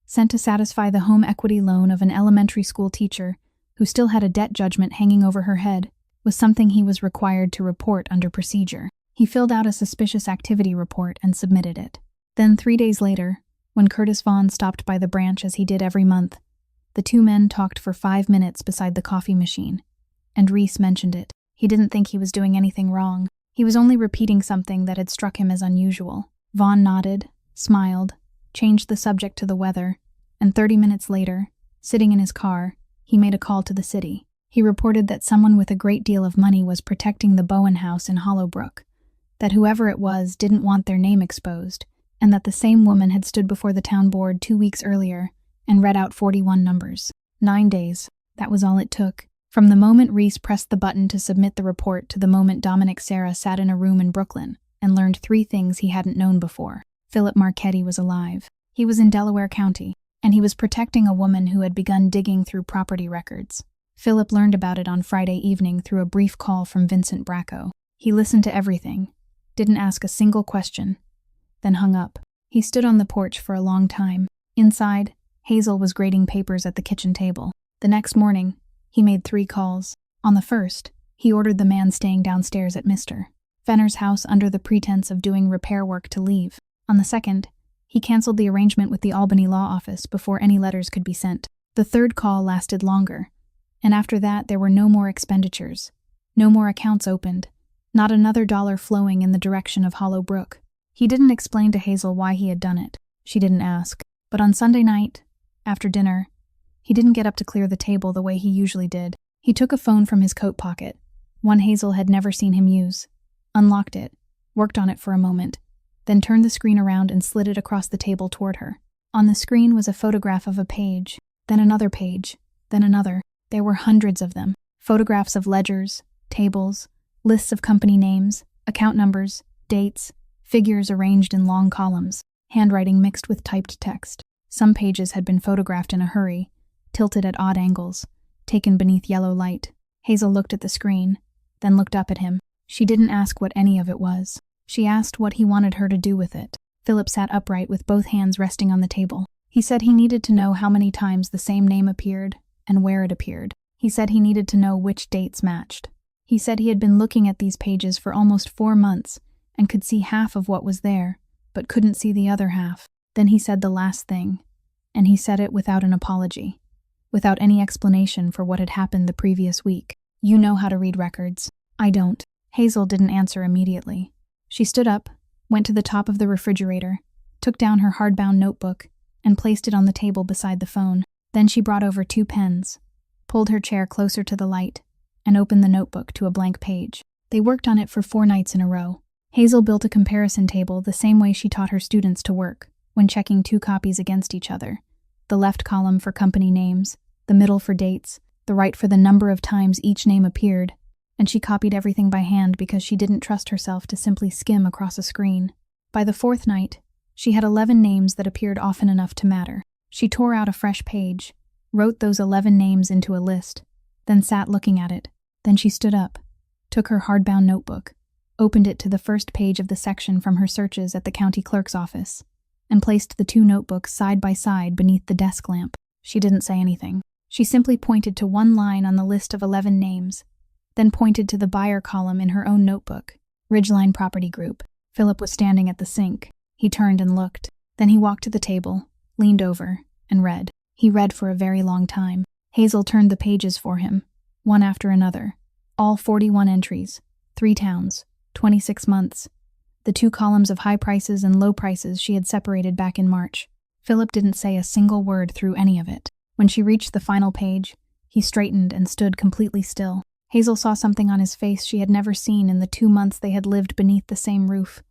sent to satisfy the home equity loan of an elementary school teacher who still had a debt judgment hanging over her head, was something he was required to report under procedure. He filled out a suspicious activity report and submitted it. Then 3 days later, when Curtis Vaughn stopped by the branch as he did every month, the 2 men talked for 5 minutes beside the coffee machine, and Reese mentioned it. He didn't think he was doing anything wrong. He was only repeating something that had struck him as unusual. Vaughn nodded, smiled, changed the subject to the weather, and 30 minutes later, sitting in his car, he made a call to the city. He reported that someone with a great deal of money was protecting the Bowen house in Hollowbrook, that whoever it was didn't want their name exposed, and that the same woman had stood before the town board 2 weeks earlier and read out 41 numbers. 9 days, that was all it took. From the moment Reese pressed the button to submit the report to the moment Dominic Serra sat in a room in Brooklyn and learned 3 things he hadn't known before. Philip Marchetti was alive. He was in Delaware County, and he was protecting a woman who had begun digging through property records. Philip learned about it on Friday evening through a brief call from Vincent Bracco. He listened to everything, didn't ask a single question, then hung up. He stood on the porch for a long time. Inside, Hazel was grading papers at the kitchen table. The next morning, he made 3 calls. On the first, he ordered the man staying downstairs at Mr. Fenner's house under the pretense of doing repair work to leave. On the second, he canceled the arrangement with the Albany law office before any letters could be sent. The third call lasted longer, and after that there were no more expenditures, no more accounts opened, not another dollar flowing in the direction of Hollowbrook. He didn't explain to Hazel why he had done it. She didn't ask. But on Sunday night, after dinner, he didn't get up to clear the table the way he usually did. He took a phone from his coat pocket, one Hazel had never seen him use, unlocked it, worked on it for a moment, then turned the screen around and slid it across the table toward her. On the screen was a photograph of a page, then another page, then another. There were hundreds of them. Photographs of ledgers, tables, lists of company names, account numbers, dates, figures arranged in long columns, handwriting mixed with typed text. Some pages had been photographed in a hurry, tilted at odd angles, taken beneath yellow light. Hazel looked at the screen, then looked up at him. She didn't ask what any of it was. She asked what he wanted her to do with it. Philip sat upright with both hands resting on the table. He said he needed to know how many times the same name appeared and where it appeared. He said he needed to know which dates matched. He said he had been looking at these pages for almost 4 months and could see half of what was there, but couldn't see the other half. Then he said the last thing, and he said it without an apology, without any explanation for what had happened the previous week. You know how to read records. I don't. Hazel didn't answer immediately. She stood up, went to the top of the refrigerator, took down her hardbound notebook, and placed it on the table beside the phone. Then she brought over 2 pens, pulled her chair closer to the light, and opened the notebook to a blank page. They worked on it for 4 nights in a row. Hazel built a comparison table the same way she taught her students to work, when checking 2 copies against each other. The left column for company names, the middle for dates, the right for the number of times each name appeared, and she copied everything by hand because she didn't trust herself to simply skim across a screen. By the 4th night, she had 11 names that appeared often enough to matter. She tore out a fresh page, wrote those 11 names into a list, then sat looking at it. Then she stood up, took her hardbound notebook, opened it to the first page of the section from her searches at the county clerk's office, and placed the 2 notebooks side by side beneath the desk lamp. She didn't say anything. She simply pointed to one line on the list of 11 names, then pointed to the buyer column in her own notebook. Ridgeline Property Group. Philip was standing at the sink. He turned and looked. Then he walked to the table, leaned over, and read. He read for a very long time. Hazel turned the pages for him, one after another. All 41 entries, 3 towns, 26 months. The 2 columns of high prices and low prices she had separated back in March. Philip didn't say a single word through any of it. When she reached the final page, he straightened and stood completely still. Hazel saw something on his face she had never seen in the 2 months they had lived beneath the same roof.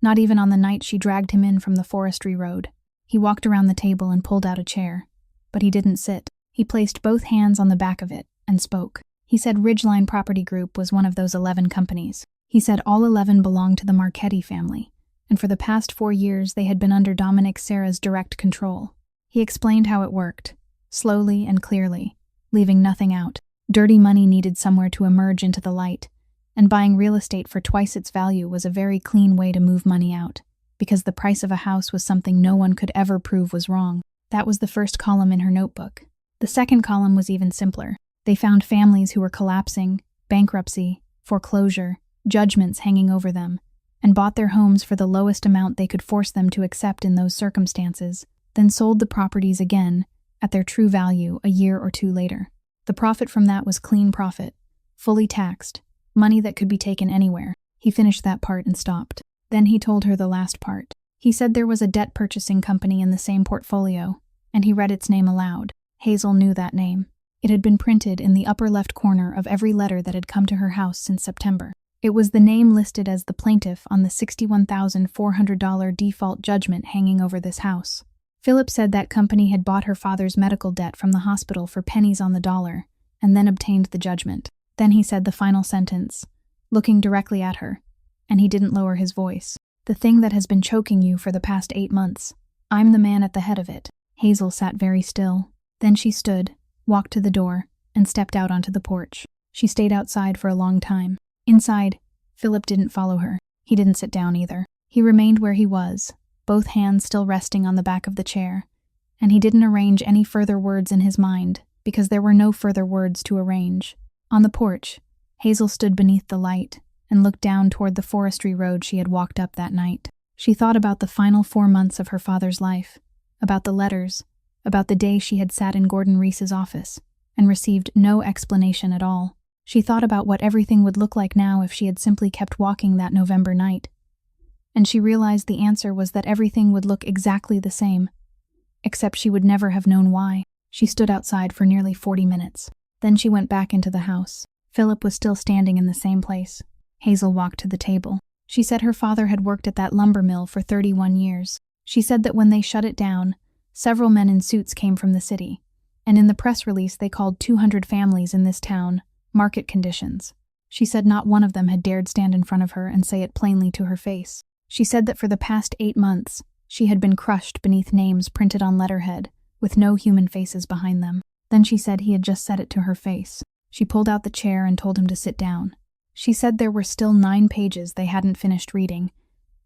Not even on the night she dragged him in from the forestry road. He walked around the table and pulled out a chair, but he didn't sit. He placed both hands on the back of it and spoke. He said Ridgeline Property Group was one of those 11 companies. He said all 11 belonged to the Marchetti family, and for the past 4 years they had been under Dominic Serra's direct control. He explained how it worked, slowly and clearly, leaving nothing out. Dirty money needed somewhere to emerge into the light, and buying real estate for twice its value was a very clean way to move money out, because the price of a house was something no one could ever prove was wrong. That was the first column in her notebook. The second column was even simpler. They found families who were collapsing, bankruptcy, foreclosure, judgments hanging over them, and bought their homes for the lowest amount they could force them to accept in those circumstances, then sold the properties again at their true value a year or 2 later. The profit from that was clean profit, fully taxed, money that could be taken anywhere. He finished that part and stopped. Then he told her the last part. He said there was a debt purchasing company in the same portfolio, and he read its name aloud. Hazel knew that name. It had been printed in the upper left corner of every letter that had come to her house since September. It was the name listed as the plaintiff on the $61,400 default judgment hanging over this house. Philip said that company had bought her father's medical debt from the hospital for pennies on the dollar, and then obtained the judgment. Then he said the final sentence, looking directly at her, and he didn't lower his voice. The thing that has been choking you for the past 8 months. I'm the man at the head of it. Hazel sat very still. Then she stood, walked to the door, and stepped out onto the porch. She stayed outside for a long time. Inside, Philip didn't follow her. He didn't sit down either. He remained where he was, both hands still resting on the back of the chair, and he didn't arrange any further words in his mind, because there were no further words to arrange. On the porch, Hazel stood beneath the light and looked down toward the forestry road she had walked up that night. She thought about the final 4 months of her father's life, about the letters, about the day she had sat in Gordon Reese's office and received no explanation at all. She thought about what everything would look like now if she had simply kept walking that November night, and she realized the answer was that everything would look exactly the same, except she would never have known why. She stood outside for nearly 40 minutes. Then she went back into the house. Philip was still standing in the same place. Hazel walked to the table. She said her father had worked at that lumber mill for 31 years. She said that when they shut it down, several men in suits came from the city, and in the press release they called 200 families in this town market conditions. She said not one of them had dared stand in front of her and say it plainly to her face. She said that for the past 8 months, she had been crushed beneath names printed on letterhead, with no human faces behind them. Then she said he had just said it to her face. She pulled out the chair and told him to sit down. She said there were still 9 pages they hadn't finished reading,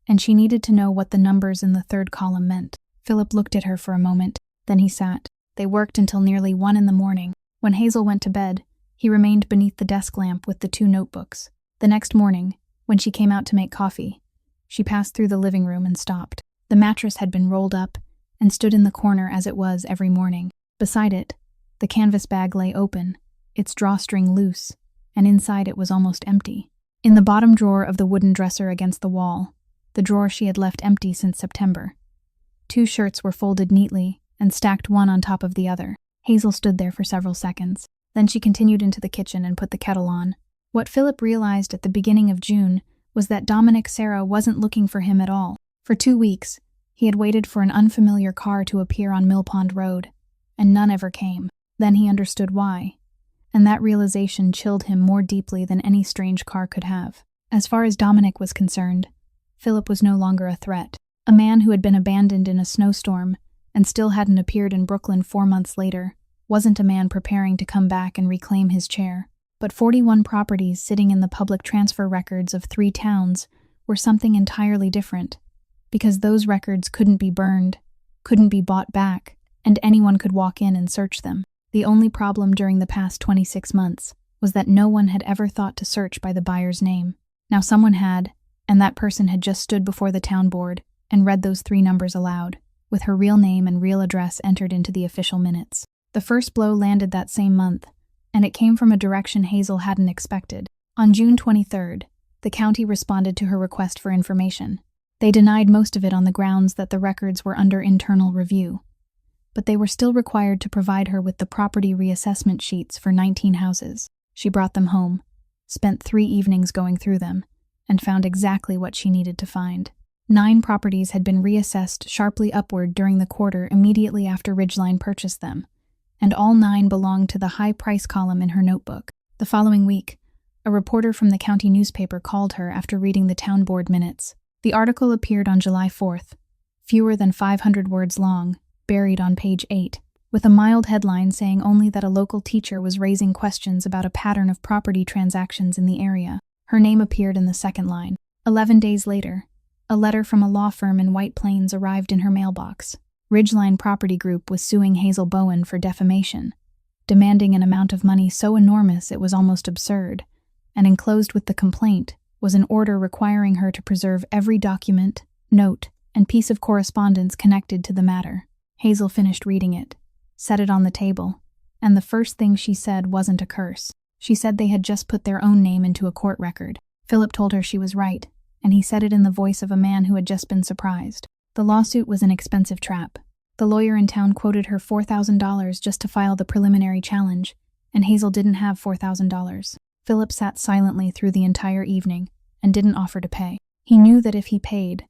and she needed to know what the numbers in the 3rd column meant. Philip looked at her for a moment, then he sat. They worked until nearly 1 in the morning. When Hazel went to bed, he remained beneath the desk lamp with the 2 notebooks. The next morning, when she came out to make coffee, she passed through the living room and stopped. The mattress had been rolled up and stood in the corner as it was every morning. Beside it, the canvas bag lay open, its drawstring loose, and inside it was almost empty. In the bottom drawer of the wooden dresser against the wall, the drawer she had left empty since September, 2 shirts were folded neatly and stacked one on top of the other. Hazel stood there for several seconds. Then she continued into the kitchen and put the kettle on. What Philip realized at the beginning of June was that Dominic Serra wasn't looking for him at all. For 2 weeks, he had waited for an unfamiliar car to appear on Mill Pond Road, and none ever came. Then he understood why, and that realization chilled him more deeply than any strange car could have. As far as Dominic was concerned, Philip was no longer a threat. A man who had been abandoned in a snowstorm and still hadn't appeared in Brooklyn 4 months later wasn't a man preparing to come back and reclaim his chair. But 41 properties sitting in the public transfer records of 3 towns were something entirely different, because those records couldn't be burned, couldn't be bought back, and anyone could walk in and search them. The only problem during the past 26 months was that no one had ever thought to search by the buyer's name. Now someone had, and that person had just stood before the town board and read those 3 numbers aloud, with her real name and real address entered into the official minutes. The first blow landed that same month, and it came from a direction Hazel hadn't expected. On June 23rd, the county responded to her request for information. They denied most of it on the grounds that the records were under internal review, but they were still required to provide her with the property reassessment sheets for 19 houses. She brought them home, spent 3 evenings going through them, and found exactly what she needed to find. 9 properties had been reassessed sharply upward during the quarter immediately after Ridgeline purchased them, and all 9 belonged to the high price column in her notebook. The following week, a reporter from the county newspaper called her after reading the town board minutes. The article appeared on July 4th, fewer than 500 words long, buried on page 8, with a mild headline saying only that a local teacher was raising questions about a pattern of property transactions in the area. Her name appeared in the second line. 11 days later, a letter from a law firm in White Plains arrived in her mailbox. Ridgeline Property Group was suing Hazel Bowen for defamation, demanding an amount of money so enormous it was almost absurd, and enclosed with the complaint was an order requiring her to preserve every document, note, and piece of correspondence connected to the matter. Hazel finished reading it, set it on the table, and the first thing she said wasn't a curse. She said they had just put their own name into a court record. Philip told her she was right, and he said it in the voice of a man who had just been surprised. The lawsuit was an expensive trap. The lawyer in town quoted her $4,000 just to file the preliminary challenge, and Hazel didn't have $4,000. Philip sat silently through the entire evening and didn't offer to pay. He knew that if he paid,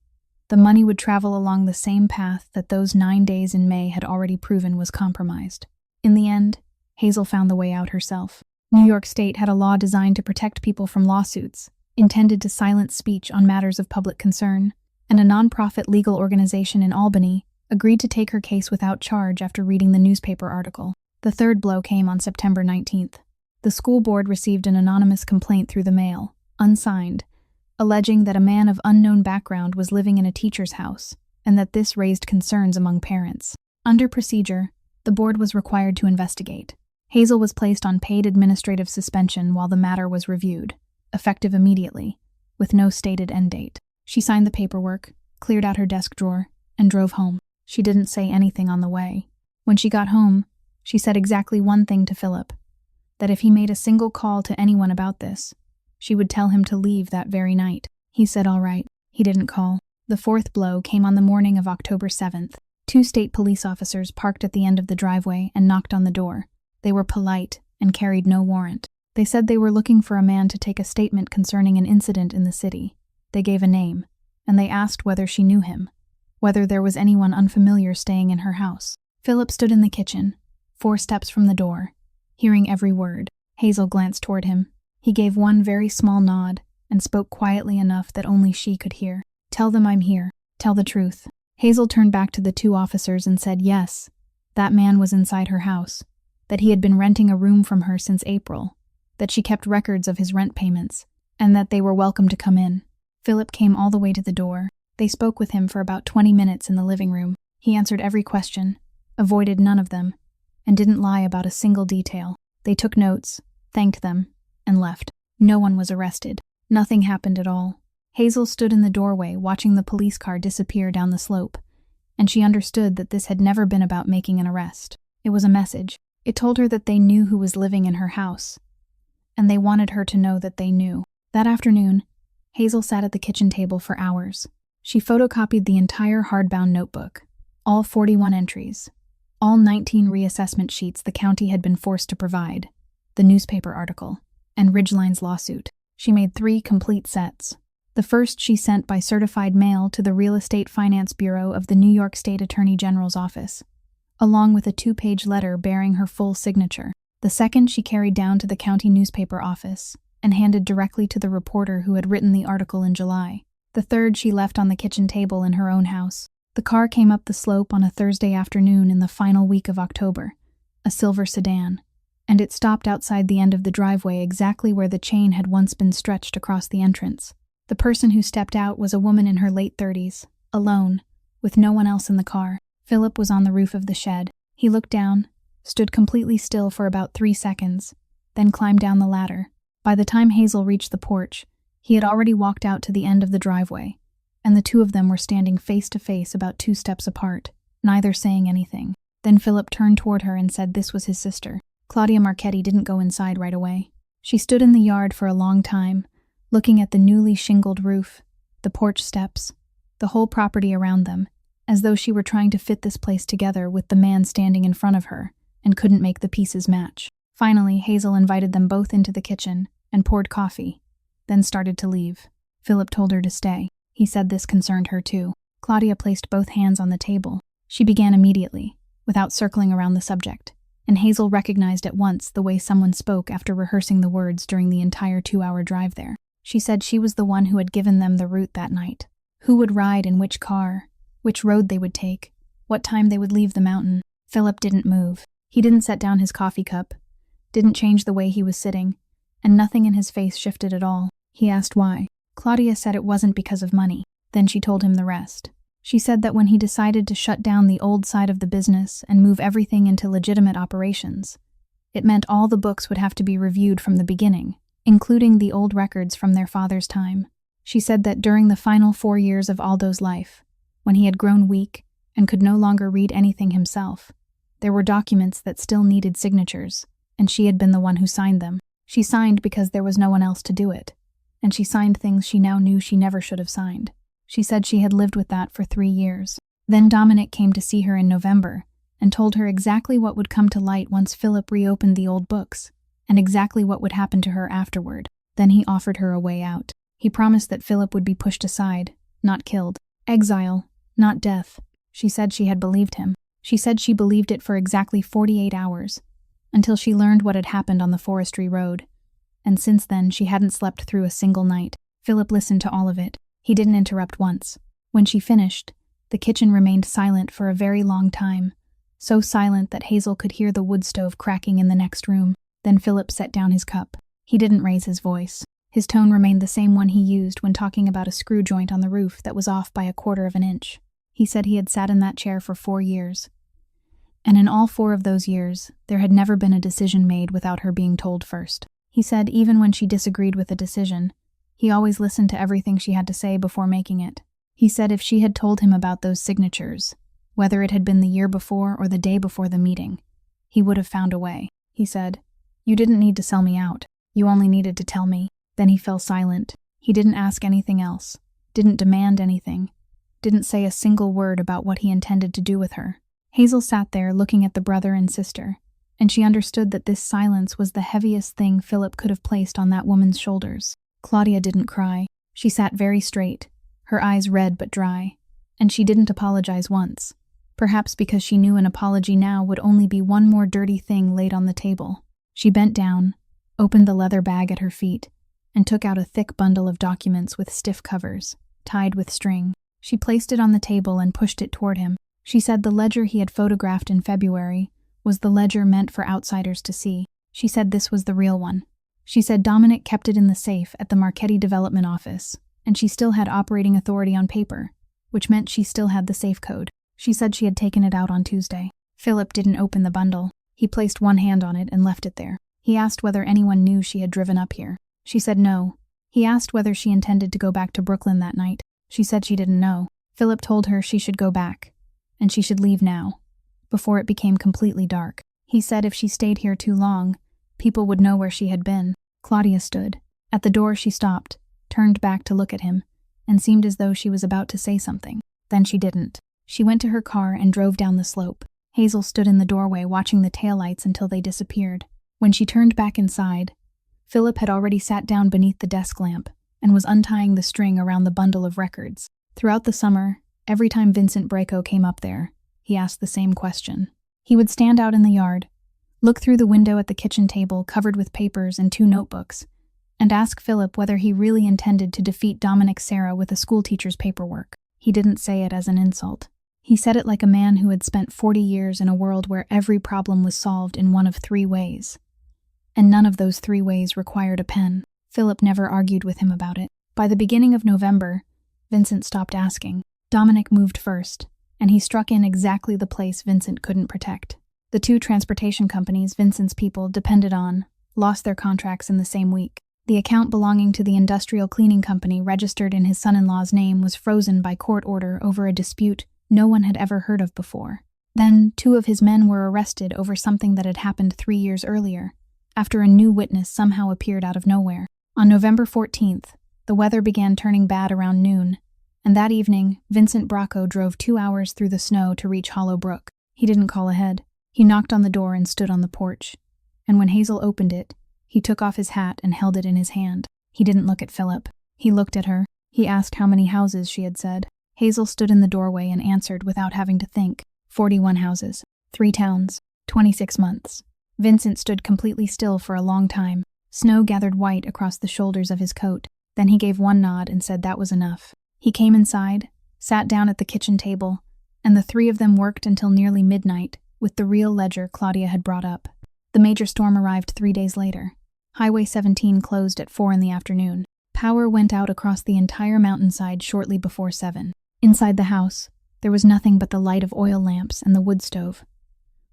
the money would travel along the same path that those 9 days in May had already proven was compromised. In the end, Hazel found the way out herself. New York State had a law designed to protect people from lawsuits, intended to silence speech on matters of public concern, and a nonprofit legal organization in Albany agreed to take her case without charge after reading the newspaper article. The third blow came on September 19th. The school board received an anonymous complaint through the mail, unsigned, alleging that a man of unknown background was living in a teacher's house, and that this raised concerns among parents. Under procedure, the board was required to investigate. Hazel was placed on paid administrative suspension while the matter was reviewed, effective immediately, with no stated end date. She signed the paperwork, cleared out her desk drawer, and drove home. She didn't say anything on the way. When she got home, she said exactly one thing to Philip, that if he made a single call to anyone about this, she would tell him to leave that very night. He said all right. He didn't call. The fourth blow came on the morning of October 7th. 2 state police officers parked at the end of the driveway and knocked on the door. They were polite and carried no warrant. They said they were looking for a man to take a statement concerning an incident in the city. They gave a name, and they asked whether she knew him, whether there was anyone unfamiliar staying in her house. Philip stood in the kitchen, 4 steps from the door, hearing every word. Hazel glanced toward him. He gave one very small nod and spoke quietly enough that only she could hear. "Tell them I'm here. Tell the truth." Hazel turned back to the 2 officers and said yes, that man was inside her house, that he had been renting a room from her since April, that she kept records of his rent payments, and that they were welcome to come in. Philip came all the way to the door. They spoke with him for about 20 minutes in the living room. He answered every question, avoided none of them, and didn't lie about a single detail. They took notes, thanked them, and left. No one was arrested. Nothing happened at all. Hazel stood in the doorway watching the police car disappear down the slope, and she understood that this had never been about making an arrest. It was a message. It told her that they knew who was living in her house, and they wanted her to know that they knew. That afternoon, Hazel sat at the kitchen table for hours. She photocopied the entire hardbound notebook, all 41 entries, all 19 reassessment sheets the county had been forced to provide, the newspaper article, and Ridgeline's lawsuit. She made 3 complete sets. The first she sent by certified mail to the Real Estate Finance Bureau of the New York State Attorney General's office, along with a 2-page letter bearing her full signature. The second she carried down to the county newspaper office and handed directly to the reporter who had written the article in July. The third she left on the kitchen table in her own house. The car came up the slope on a Thursday afternoon in the final week of October, a silver sedan, and it stopped outside the end of the driveway exactly where the chain had once been stretched across the entrance. The person who stepped out was a woman in her late 30s, alone, with no one else in the car. Philip was on the roof of the shed. He looked down, stood completely still for about 3 seconds, then climbed down the ladder. By the time Hazel reached the porch, he had already walked out to the end of the driveway, and the two of them were standing face to face about 2 steps apart, neither saying anything. Then Philip turned toward her and said this was his sister. Claudia Marchetti didn't go inside right away. She stood in the yard for a long time, looking at the newly shingled roof, the porch steps, the whole property around them, as though she were trying to fit this place together with the man standing in front of her and couldn't make the pieces match. Finally, Hazel invited them both into the kitchen and poured coffee, then started to leave. Philip told her to stay. He said this concerned her too. Claudia placed both hands on the table. She began immediately, without circling around the subject, and Hazel recognized at once the way someone spoke after rehearsing the words during the entire 2-hour drive there. She said she was the one who had given them the route that night. Who would ride in which car, which road they would take, what time they would leave the mountain. Philip didn't move. He didn't set down his coffee cup, didn't change the way he was sitting, and nothing in his face shifted at all. He asked why. Claudia said it wasn't because of money. Then she told him the rest. She said that when he decided to shut down the old side of the business and move everything into legitimate operations, it meant all the books would have to be reviewed from the beginning, including the old records from their father's time. She said that during the final 4 years of Aldo's life, when he had grown weak and could no longer read anything himself, there were documents that still needed signatures, and she had been the one who signed them. She signed because there was no one else to do it, and she signed things she now knew she never should have signed. She said she had lived with that for 3 years. Then Dominic came to see her in November and told her exactly what would come to light once Philip reopened the old books, and exactly what would happen to her afterward. Then he offered her a way out. He promised that Philip would be pushed aside, not killed. Exile, not death. She said she had believed him. She said she believed it for exactly 48 hours, until she learned what had happened on the forestry road. And since then, she hadn't slept through a single night. Philip listened to all of it. He didn't interrupt once. When she finished, the kitchen remained silent for a very long time, so silent that Hazel could hear the wood stove cracking in the next room. Then Philip set down his cup. He didn't raise his voice. His tone remained the same one he used when talking about a screw joint on the roof that was off by 1/4 of an inch. He said he had sat in that chair for 4 years. And in all 4 of those years, there had never been a decision made without her being told first. He said even when she disagreed with the decision, he always listened to everything she had to say before making it. He said if she had told him about those signatures, whether it had been the year before or the day before the meeting, he would have found a way. He said, "You didn't need to sell me out. You only needed to tell me." Then he fell silent. He didn't ask anything else, didn't demand anything, didn't say a single word about what he intended to do with her. Hazel sat there looking at the brother and sister, and she understood that this silence was the heaviest thing Philip could have placed on that woman's shoulders. Claudia didn't cry. She sat very straight, her eyes red but dry, and she didn't apologize once, perhaps because she knew an apology now would only be one more dirty thing laid on the table. She bent down, opened the leather bag at her feet, and took out a thick bundle of documents with stiff covers, tied with string. She placed it on the table and pushed it toward him. She said the ledger he had photographed in February was the ledger meant for outsiders to see. She said this was the real one. She said Dominic kept it in the safe at the Marchetti Development Office, and she still had operating authority on paper, which meant she still had the safe code. She said she had taken it out on Tuesday. Philip didn't open the bundle. He placed one hand on it and left it there. He asked whether anyone knew she had driven up here. She said no. He asked whether she intended to go back to Brooklyn that night. She said she didn't know. Philip told her she should go back, and she should leave now, before it became completely dark. He said if she stayed here too long, people would know where she had been. Claudia stood. At the door she stopped, turned back to look at him, and seemed as though she was about to say something. Then she didn't. She went to her car and drove down the slope. Hazel stood in the doorway watching the taillights until they disappeared. When she turned back inside, Philip had already sat down beneath the desk lamp and was untying the string around the bundle of records. Throughout the summer, every time Vincent Braco came up there, he asked the same question. He would stand out in the yard, look through the window at the kitchen table covered with papers and 2 notebooks, and ask Philip whether he really intended to defeat Dominic Serra with a schoolteacher's paperwork. He didn't say it as an insult. He said it like a man who had spent 40 years in a world where every problem was solved in one of 3 ways. And none of those 3 ways required a pen. Philip never argued with him about it. By the beginning of November, Vincent stopped asking. Dominic moved first, and he struck in exactly the place Vincent couldn't protect. The 2 transportation companies Vincent's people depended on lost their contracts in the same week. The account belonging to the industrial cleaning company registered in his son-in-law's name was frozen by court order over a dispute no one had ever heard of before. Then 2 of his men were arrested over something that had happened 3 years earlier, after a new witness somehow appeared out of nowhere. On November 14th, the weather began turning bad around noon, and that evening, Vincent Braco drove 2 hours through the snow to reach Hollow Brook. He didn't call ahead. He knocked on the door and stood on the porch, and when Hazel opened it, he took off his hat and held it in his hand. He didn't look at Philip. He looked at her. He asked how many houses she had said. Hazel stood in the doorway and answered without having to think. 41 houses, 3 towns, 26 months. Vincent stood completely still for a long time. Snow gathered white across the shoulders of his coat. Then he gave one nod and said that was enough. He came inside, sat down at the kitchen table, and the 3 of them worked until nearly midnight with the real ledger Claudia had brought up. The major storm arrived 3 days later. Highway 17 closed at 4 in the afternoon. Power went out across the entire mountainside shortly before 7. Inside the house, there was nothing but the light of oil lamps and the wood stove,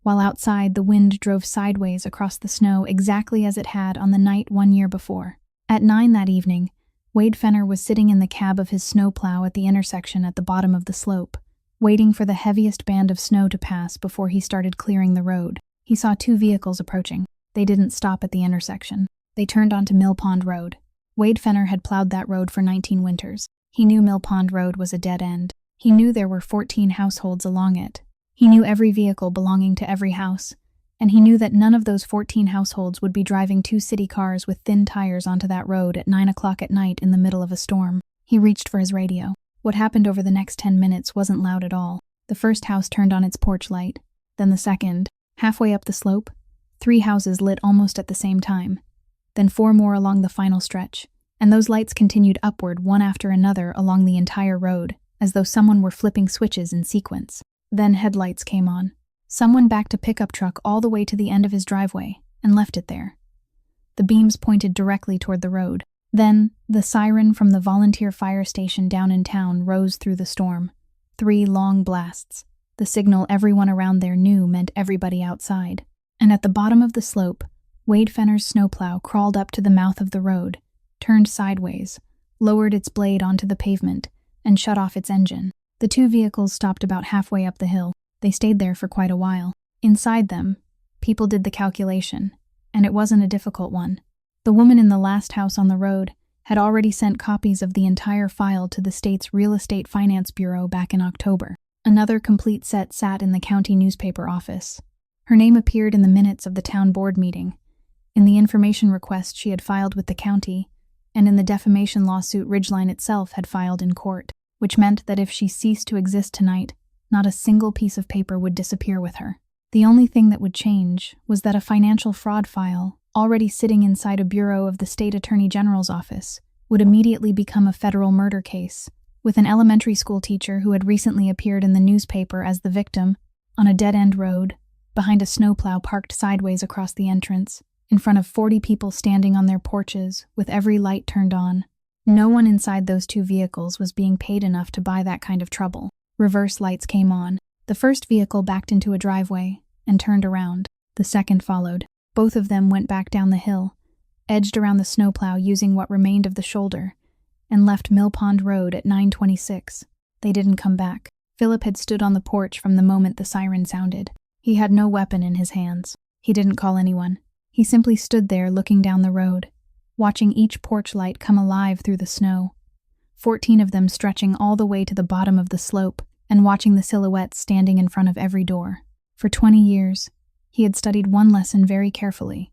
while outside the wind drove sideways across the snow exactly as it had on the night 1 year before. At 9 that evening, Wade Fenner was sitting in the cab of his snowplow at the intersection at the bottom of the slope, waiting for the heaviest band of snow to pass before he started clearing the road. He saw 2 vehicles approaching. They didn't stop at the intersection. They turned onto Mill Pond Road. Wade Fenner had plowed that road for 19 winters. He knew Mill Pond Road was a dead end. He knew there were 14 households along it. He knew every vehicle belonging to every house, and he knew that none of those 14 households would be driving 2 city cars with thin tires onto that road at 9 o'clock at night in the middle of a storm. He reached for his radio. What happened over the next 10 minutes wasn't loud at all. The first house turned on its porch light, then the second. Halfway up the slope, 3 houses lit almost at the same time, then 4 more along the final stretch, and those lights continued upward one after another along the entire road, as though someone were flipping switches in sequence. Then headlights came on. Someone backed a pickup truck all the way to the end of his driveway and left it there. The beams pointed directly toward the road. Then, the siren from the volunteer fire station down in town rose through the storm. 3 long blasts. The signal everyone around there knew meant everybody outside. And at the bottom of the slope, Wade Fenner's snowplow crawled up to the mouth of the road, turned sideways, lowered its blade onto the pavement, and shut off its engine. The 2 vehicles stopped about halfway up the hill. They stayed there for quite a while. Inside them, people did the calculation, and it wasn't a difficult one. The woman in the last house on the road had already sent copies of the entire file to the state's Real Estate Finance Bureau back in October. Another complete set sat in the county newspaper office. Her name appeared in the minutes of the town board meeting, in the information request she had filed with the county, and in the defamation lawsuit Ridgeline itself had filed in court, which meant that if she ceased to exist tonight, not a single piece of paper would disappear with her. The only thing that would change was that a financial fraud file, already sitting inside a bureau of the state attorney general's office, would immediately become a federal murder case, with an elementary school teacher who had recently appeared in the newspaper as the victim, on a dead-end road, behind a snowplow parked sideways across the entrance, in front of 40 people standing on their porches, with every light turned on. No one inside those 2 vehicles was being paid enough to buy that kind of trouble. Reverse lights came on. The first vehicle backed into a driveway and turned around. The second followed. Both of them went back down the hill, edged around the snowplow using what remained of the shoulder, and left Mill Pond Road at 9:26. They didn't come back. Philip had stood on the porch from the moment the siren sounded. He had no weapon in his hands. He didn't call anyone. He simply stood there looking down the road, watching each porch light come alive through the snow, 14 of them stretching all the way to the bottom of the slope, and watching the silhouettes standing in front of every door. For 20 years, he had studied one lesson very carefully,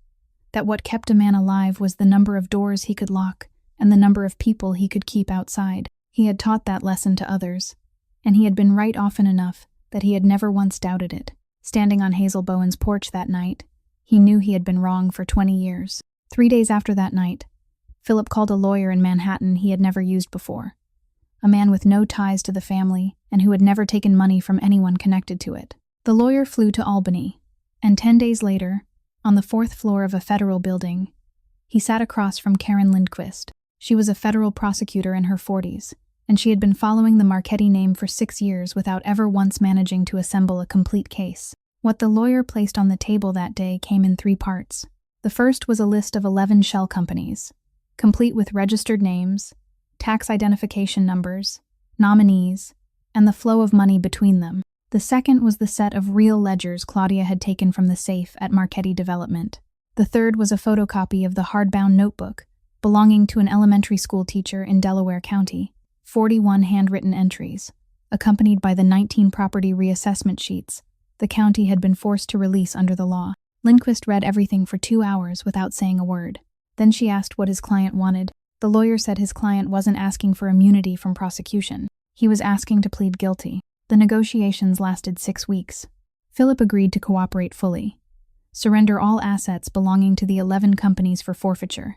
that what kept a man alive was the number of doors he could lock and the number of people he could keep outside. He had taught that lesson to others, and he had been right often enough that he had never once doubted it. Standing on Hazel Bowen's porch that night, he knew he had been wrong for 20 years. 3 days after that night, Philip called a lawyer in Manhattan he had never used before, a man with no ties to the family and who had never taken money from anyone connected to it. The lawyer flew to Albany, and 10 days later, on the 4th floor of a federal building, he sat across from Karen Lindquist. She was a federal prosecutor in her 40s, and she had been following the Marchetti name for 6 years without ever once managing to assemble a complete case. What the lawyer placed on the table that day came in 3 parts. The first was a list of 11 shell companies, complete with registered names, tax identification numbers, nominees, and the flow of money between them. The second was the set of real ledgers Claudia had taken from the safe at Marchetti Development. The third was a photocopy of the hardbound notebook belonging to an elementary school teacher in Delaware County, 41 handwritten entries, accompanied by the 19 property reassessment sheets the county had been forced to release under the law. Lindquist read everything for 2 hours without saying a word. Then she asked what his client wanted. The lawyer said his client wasn't asking for immunity from prosecution. He was asking to plead guilty. The negotiations lasted 6 weeks. Philip agreed to cooperate fully, surrender all assets belonging to the 11 companies for forfeiture,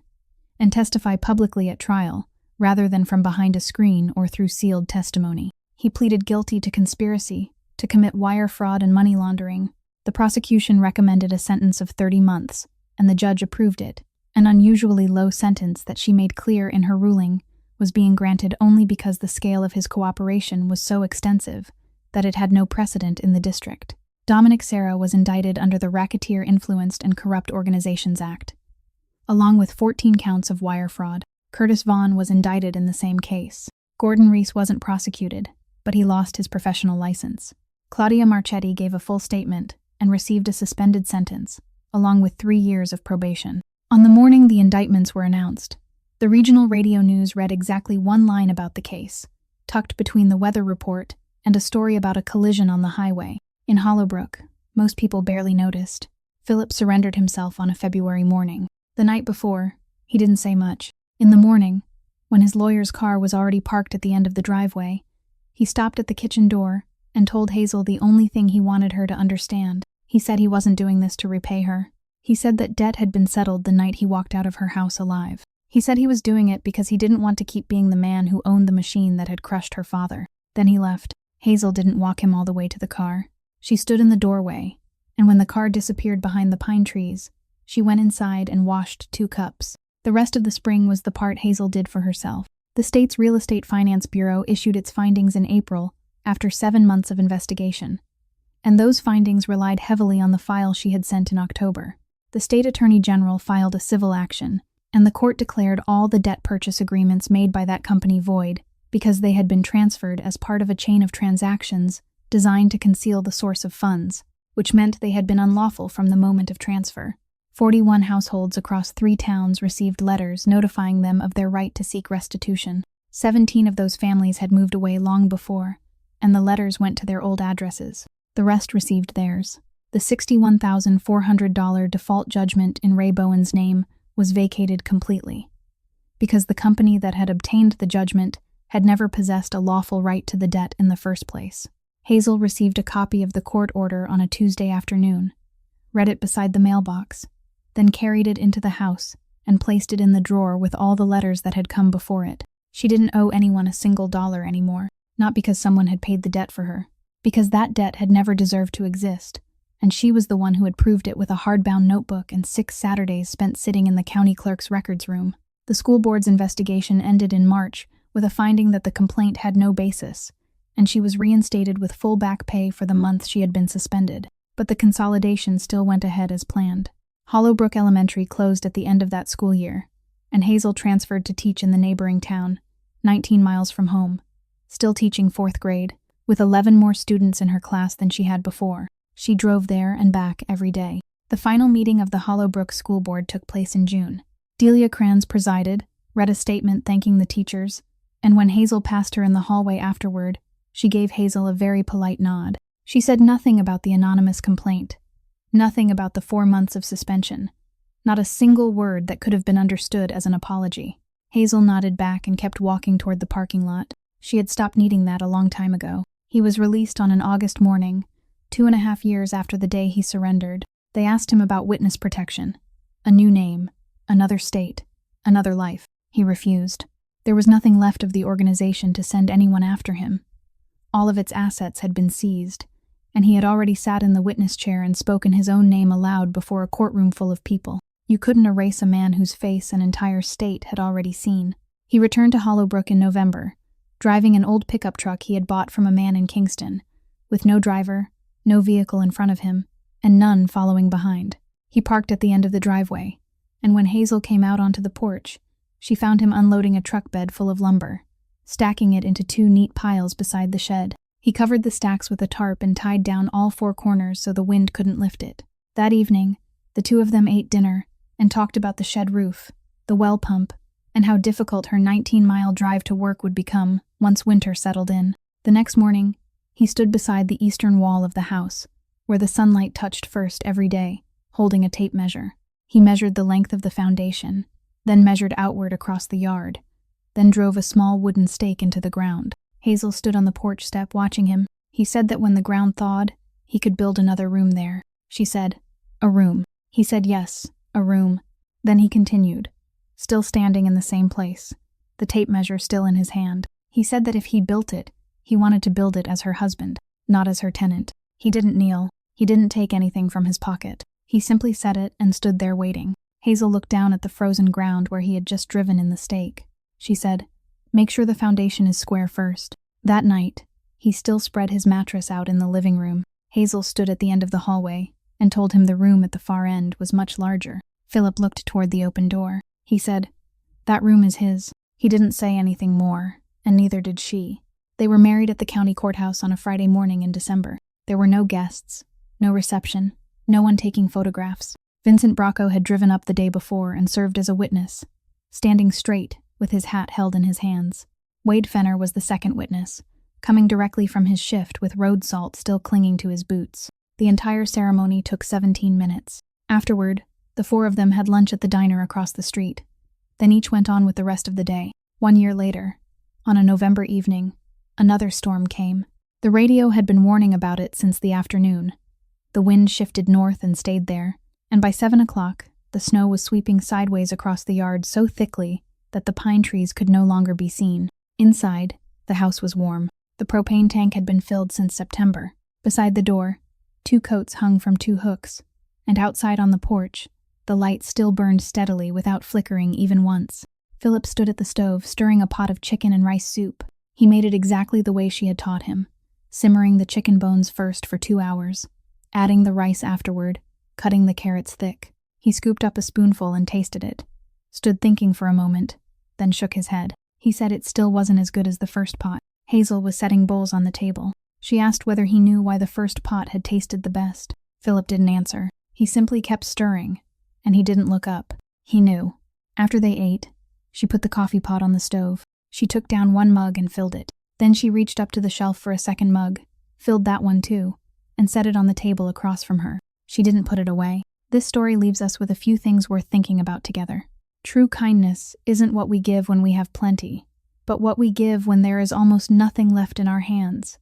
and testify publicly at trial, rather than from behind a screen or through sealed testimony. He pleaded guilty to conspiracy to commit wire fraud and money laundering. The prosecution recommended a sentence of 30 months, and the judge approved it. An unusually low sentence that she made clear in her ruling was being granted only because the scale of his cooperation was so extensive that it had no precedent in the district. Dominic Serra was indicted under the Racketeer Influenced and Corrupt Organizations Act, along with 14 counts of wire fraud. Curtis Vaughn was indicted in the same case. Gordon Reese wasn't prosecuted, but he lost his professional license. Claudia Marchetti gave a full statement and received a suspended sentence, along with 3 years of probation. On the morning the indictments were announced, the regional radio news read exactly 1 line about the case, tucked between the weather report and a story about a collision on the highway. In Hollowbrook, most people barely noticed. Philip surrendered himself on a February morning. The night before, he didn't say much. In the morning, when his lawyer's car was already parked at the end of the driveway, he stopped at the kitchen door and told Hazel the only thing he wanted her to understand. He said he wasn't doing this to repay her. He said that debt had been settled the night he walked out of her house alive. He said he was doing it because he didn't want to keep being the man who owned the machine that had crushed her father. Then he left. Hazel didn't walk him all the way to the car. She stood in the doorway, and when the car disappeared behind the pine trees, she went inside and washed 2 cups. The rest of the spring was the part Hazel did for herself. The state's Real Estate Finance Bureau issued its findings in April after 7 months of investigation, and those findings relied heavily on the file she had sent in October. The state attorney general filed a civil action, and the court declared all the debt purchase agreements made by that company void because they had been transferred as part of a chain of transactions designed to conceal the source of funds, which meant they had been unlawful from the moment of transfer. 41 households across 3 towns received letters notifying them of their right to seek restitution. 17 of those families had moved away long before, and the letters went to their old addresses. The rest received theirs. The $61,400 default judgment in Ray Bowen's name was vacated completely, because the company that had obtained the judgment had never possessed a lawful right to the debt in the first place. Hazel received a copy of the court order on a Tuesday afternoon, read it beside the mailbox, then carried it into the house and placed it in the drawer with all the letters that had come before it. She didn't owe anyone a single dollar anymore, not because someone had paid the debt for her, because that debt had never deserved to exist, and she was the one who had proved it with a hardbound notebook and 6 Saturdays spent sitting in the county clerk's records room. The school board's investigation ended in March with a finding that the complaint had no basis, and she was reinstated with full back pay for the month she had been suspended. But the consolidation still went ahead as planned. Hollowbrook Elementary closed at the end of that school year, and Hazel transferred to teach in the neighboring town, 19 miles from home, still teaching 4th grade, with 11 more students in her class than she had before. She drove there and back every day. The final meeting of the Hollowbrook School Board took place in June. Delia Kranz presided, read a statement thanking the teachers, and when Hazel passed her in the hallway afterward, she gave Hazel a very polite nod. She said nothing about the anonymous complaint, nothing about the 4 months of suspension, not a single word that could have been understood as an apology. Hazel nodded back and kept walking toward the parking lot. She had stopped needing that a long time ago. He was released on an August morning, 2.5 years after the day he surrendered. They asked him about witness protection. A new name, another state, another life. He refused. There was nothing left of the organization to send anyone after him. All of its assets had been seized, and he had already sat in the witness chair and spoken his own name aloud before a courtroom full of people. You couldn't erase a man whose face an entire state had already seen. He returned to Hollowbrook in November, driving an old pickup truck he had bought from a man in Kingston, with no driver, no vehicle in front of him, and none following behind. He parked at the end of the driveway, and when Hazel came out onto the porch, she found him unloading a truck bed full of lumber, stacking it into 2 neat piles beside the shed. He covered the stacks with a tarp and tied down all 4 corners so the wind couldn't lift it. That evening, the 2 of them ate dinner and talked about the shed roof, the well pump, and how difficult her 19-mile drive to work would become once winter settled in. The next morning, he stood beside the eastern wall of the house, where the sunlight touched first every day, holding a tape measure. He measured the length of the foundation, then measured outward across the yard, then drove a small wooden stake into the ground. Hazel stood on the porch step watching him. He said that when the ground thawed, he could build another room there. She said, "A room." He said yes, a room. Then he continued, still standing in the same place, the tape measure still in his hand. He said that if he built it, he wanted to build it as her husband, not as her tenant. He didn't kneel. He didn't take anything from his pocket. He simply said it and stood there waiting. Hazel looked down at the frozen ground where he had just driven in the stake. She said, "Make sure the foundation is square first." That night, he still spread his mattress out in the living room. Hazel stood at the end of the hallway and told him the room at the far end was much larger. Philip looked toward the open door. He said, "That room is his." He didn't say anything more, and neither did she. They were married at the county courthouse on a Friday morning in December. There were no guests, no reception, no one taking photographs. Vincent Bracco had driven up the day before and served as a witness, standing straight with his hat held in his hands. Wade Fenner was the second witness, coming directly from his shift with road salt still clinging to his boots. The entire ceremony took 17 minutes. Afterward, the 4 of them had lunch at the diner across the street. Then each went on with the rest of the day. 1 year later, on a November evening, another storm came. The radio had been warning about it since the afternoon. The wind shifted north and stayed there, and by 7 o'clock, the snow was sweeping sideways across the yard so thickly that the pine trees could no longer be seen. Inside, the house was warm. The propane tank had been filled since September. Beside the door, 2 coats hung from 2 hooks, and outside on the porch, the light still burned steadily without flickering even once. Philip stood at the stove, stirring a pot of chicken and rice soup. He made it exactly the way she had taught him, simmering the chicken bones first for 2 hours, adding the rice afterward, cutting the carrots thick. He scooped up a spoonful and tasted it, stood thinking for a moment, then shook his head. He said it still wasn't as good as the first pot. Hazel was setting bowls on the table. She asked whether he knew why the first pot had tasted the best. Philip didn't answer. He simply kept stirring, and he didn't look up. He knew. After they ate, she put the coffee pot on the stove. She took down 1 mug and filled it. Then she reached up to the shelf for a second mug, filled that one too, and set it on the table across from her. She didn't put it away. This story leaves us with a few things worth thinking about together. True kindness isn't what we give when we have plenty, but what we give when there is almost nothing left in our hands,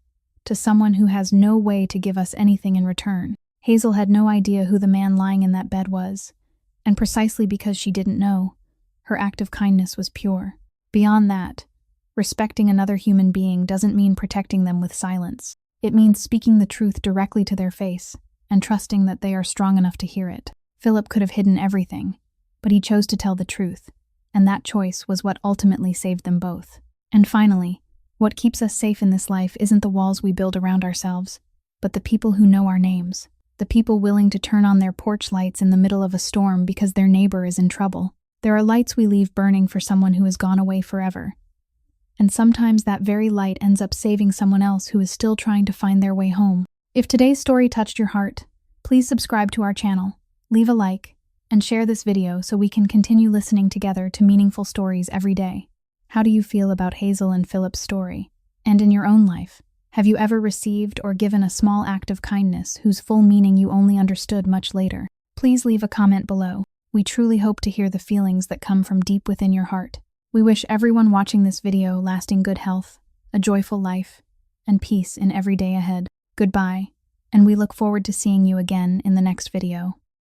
to someone who has no way to give us anything in return. Hazel had no idea who the man lying in that bed was, and precisely because she didn't know, her act of kindness was pure. Beyond that, respecting another human being doesn't mean protecting them with silence. It means speaking the truth directly to their face and trusting that they are strong enough to hear it. Philip could have hidden everything, but he chose to tell the truth, and that choice was what ultimately saved them both. And finally, What keeps us safe in this life isn't the walls we build around ourselves, but the people who know our names. The people willing to turn on their porch lights in the middle of a storm because their neighbor is in trouble. There are lights we leave burning for someone who has gone away forever. And sometimes that very light ends up saving someone else who is still trying to find their way home. If today's story touched your heart, please subscribe to our channel, leave a like, and share this video so we can continue listening together to meaningful stories every day. How do you feel about Hazel and Philip's story? And in your own life, have you ever received or given a small act of kindness whose full meaning you only understood much later? Please leave a comment below. We truly hope to hear the feelings that come from deep within your heart. We wish everyone watching this video lasting good health, a joyful life, and peace in every day ahead. Goodbye, and we look forward to seeing you again in the next video.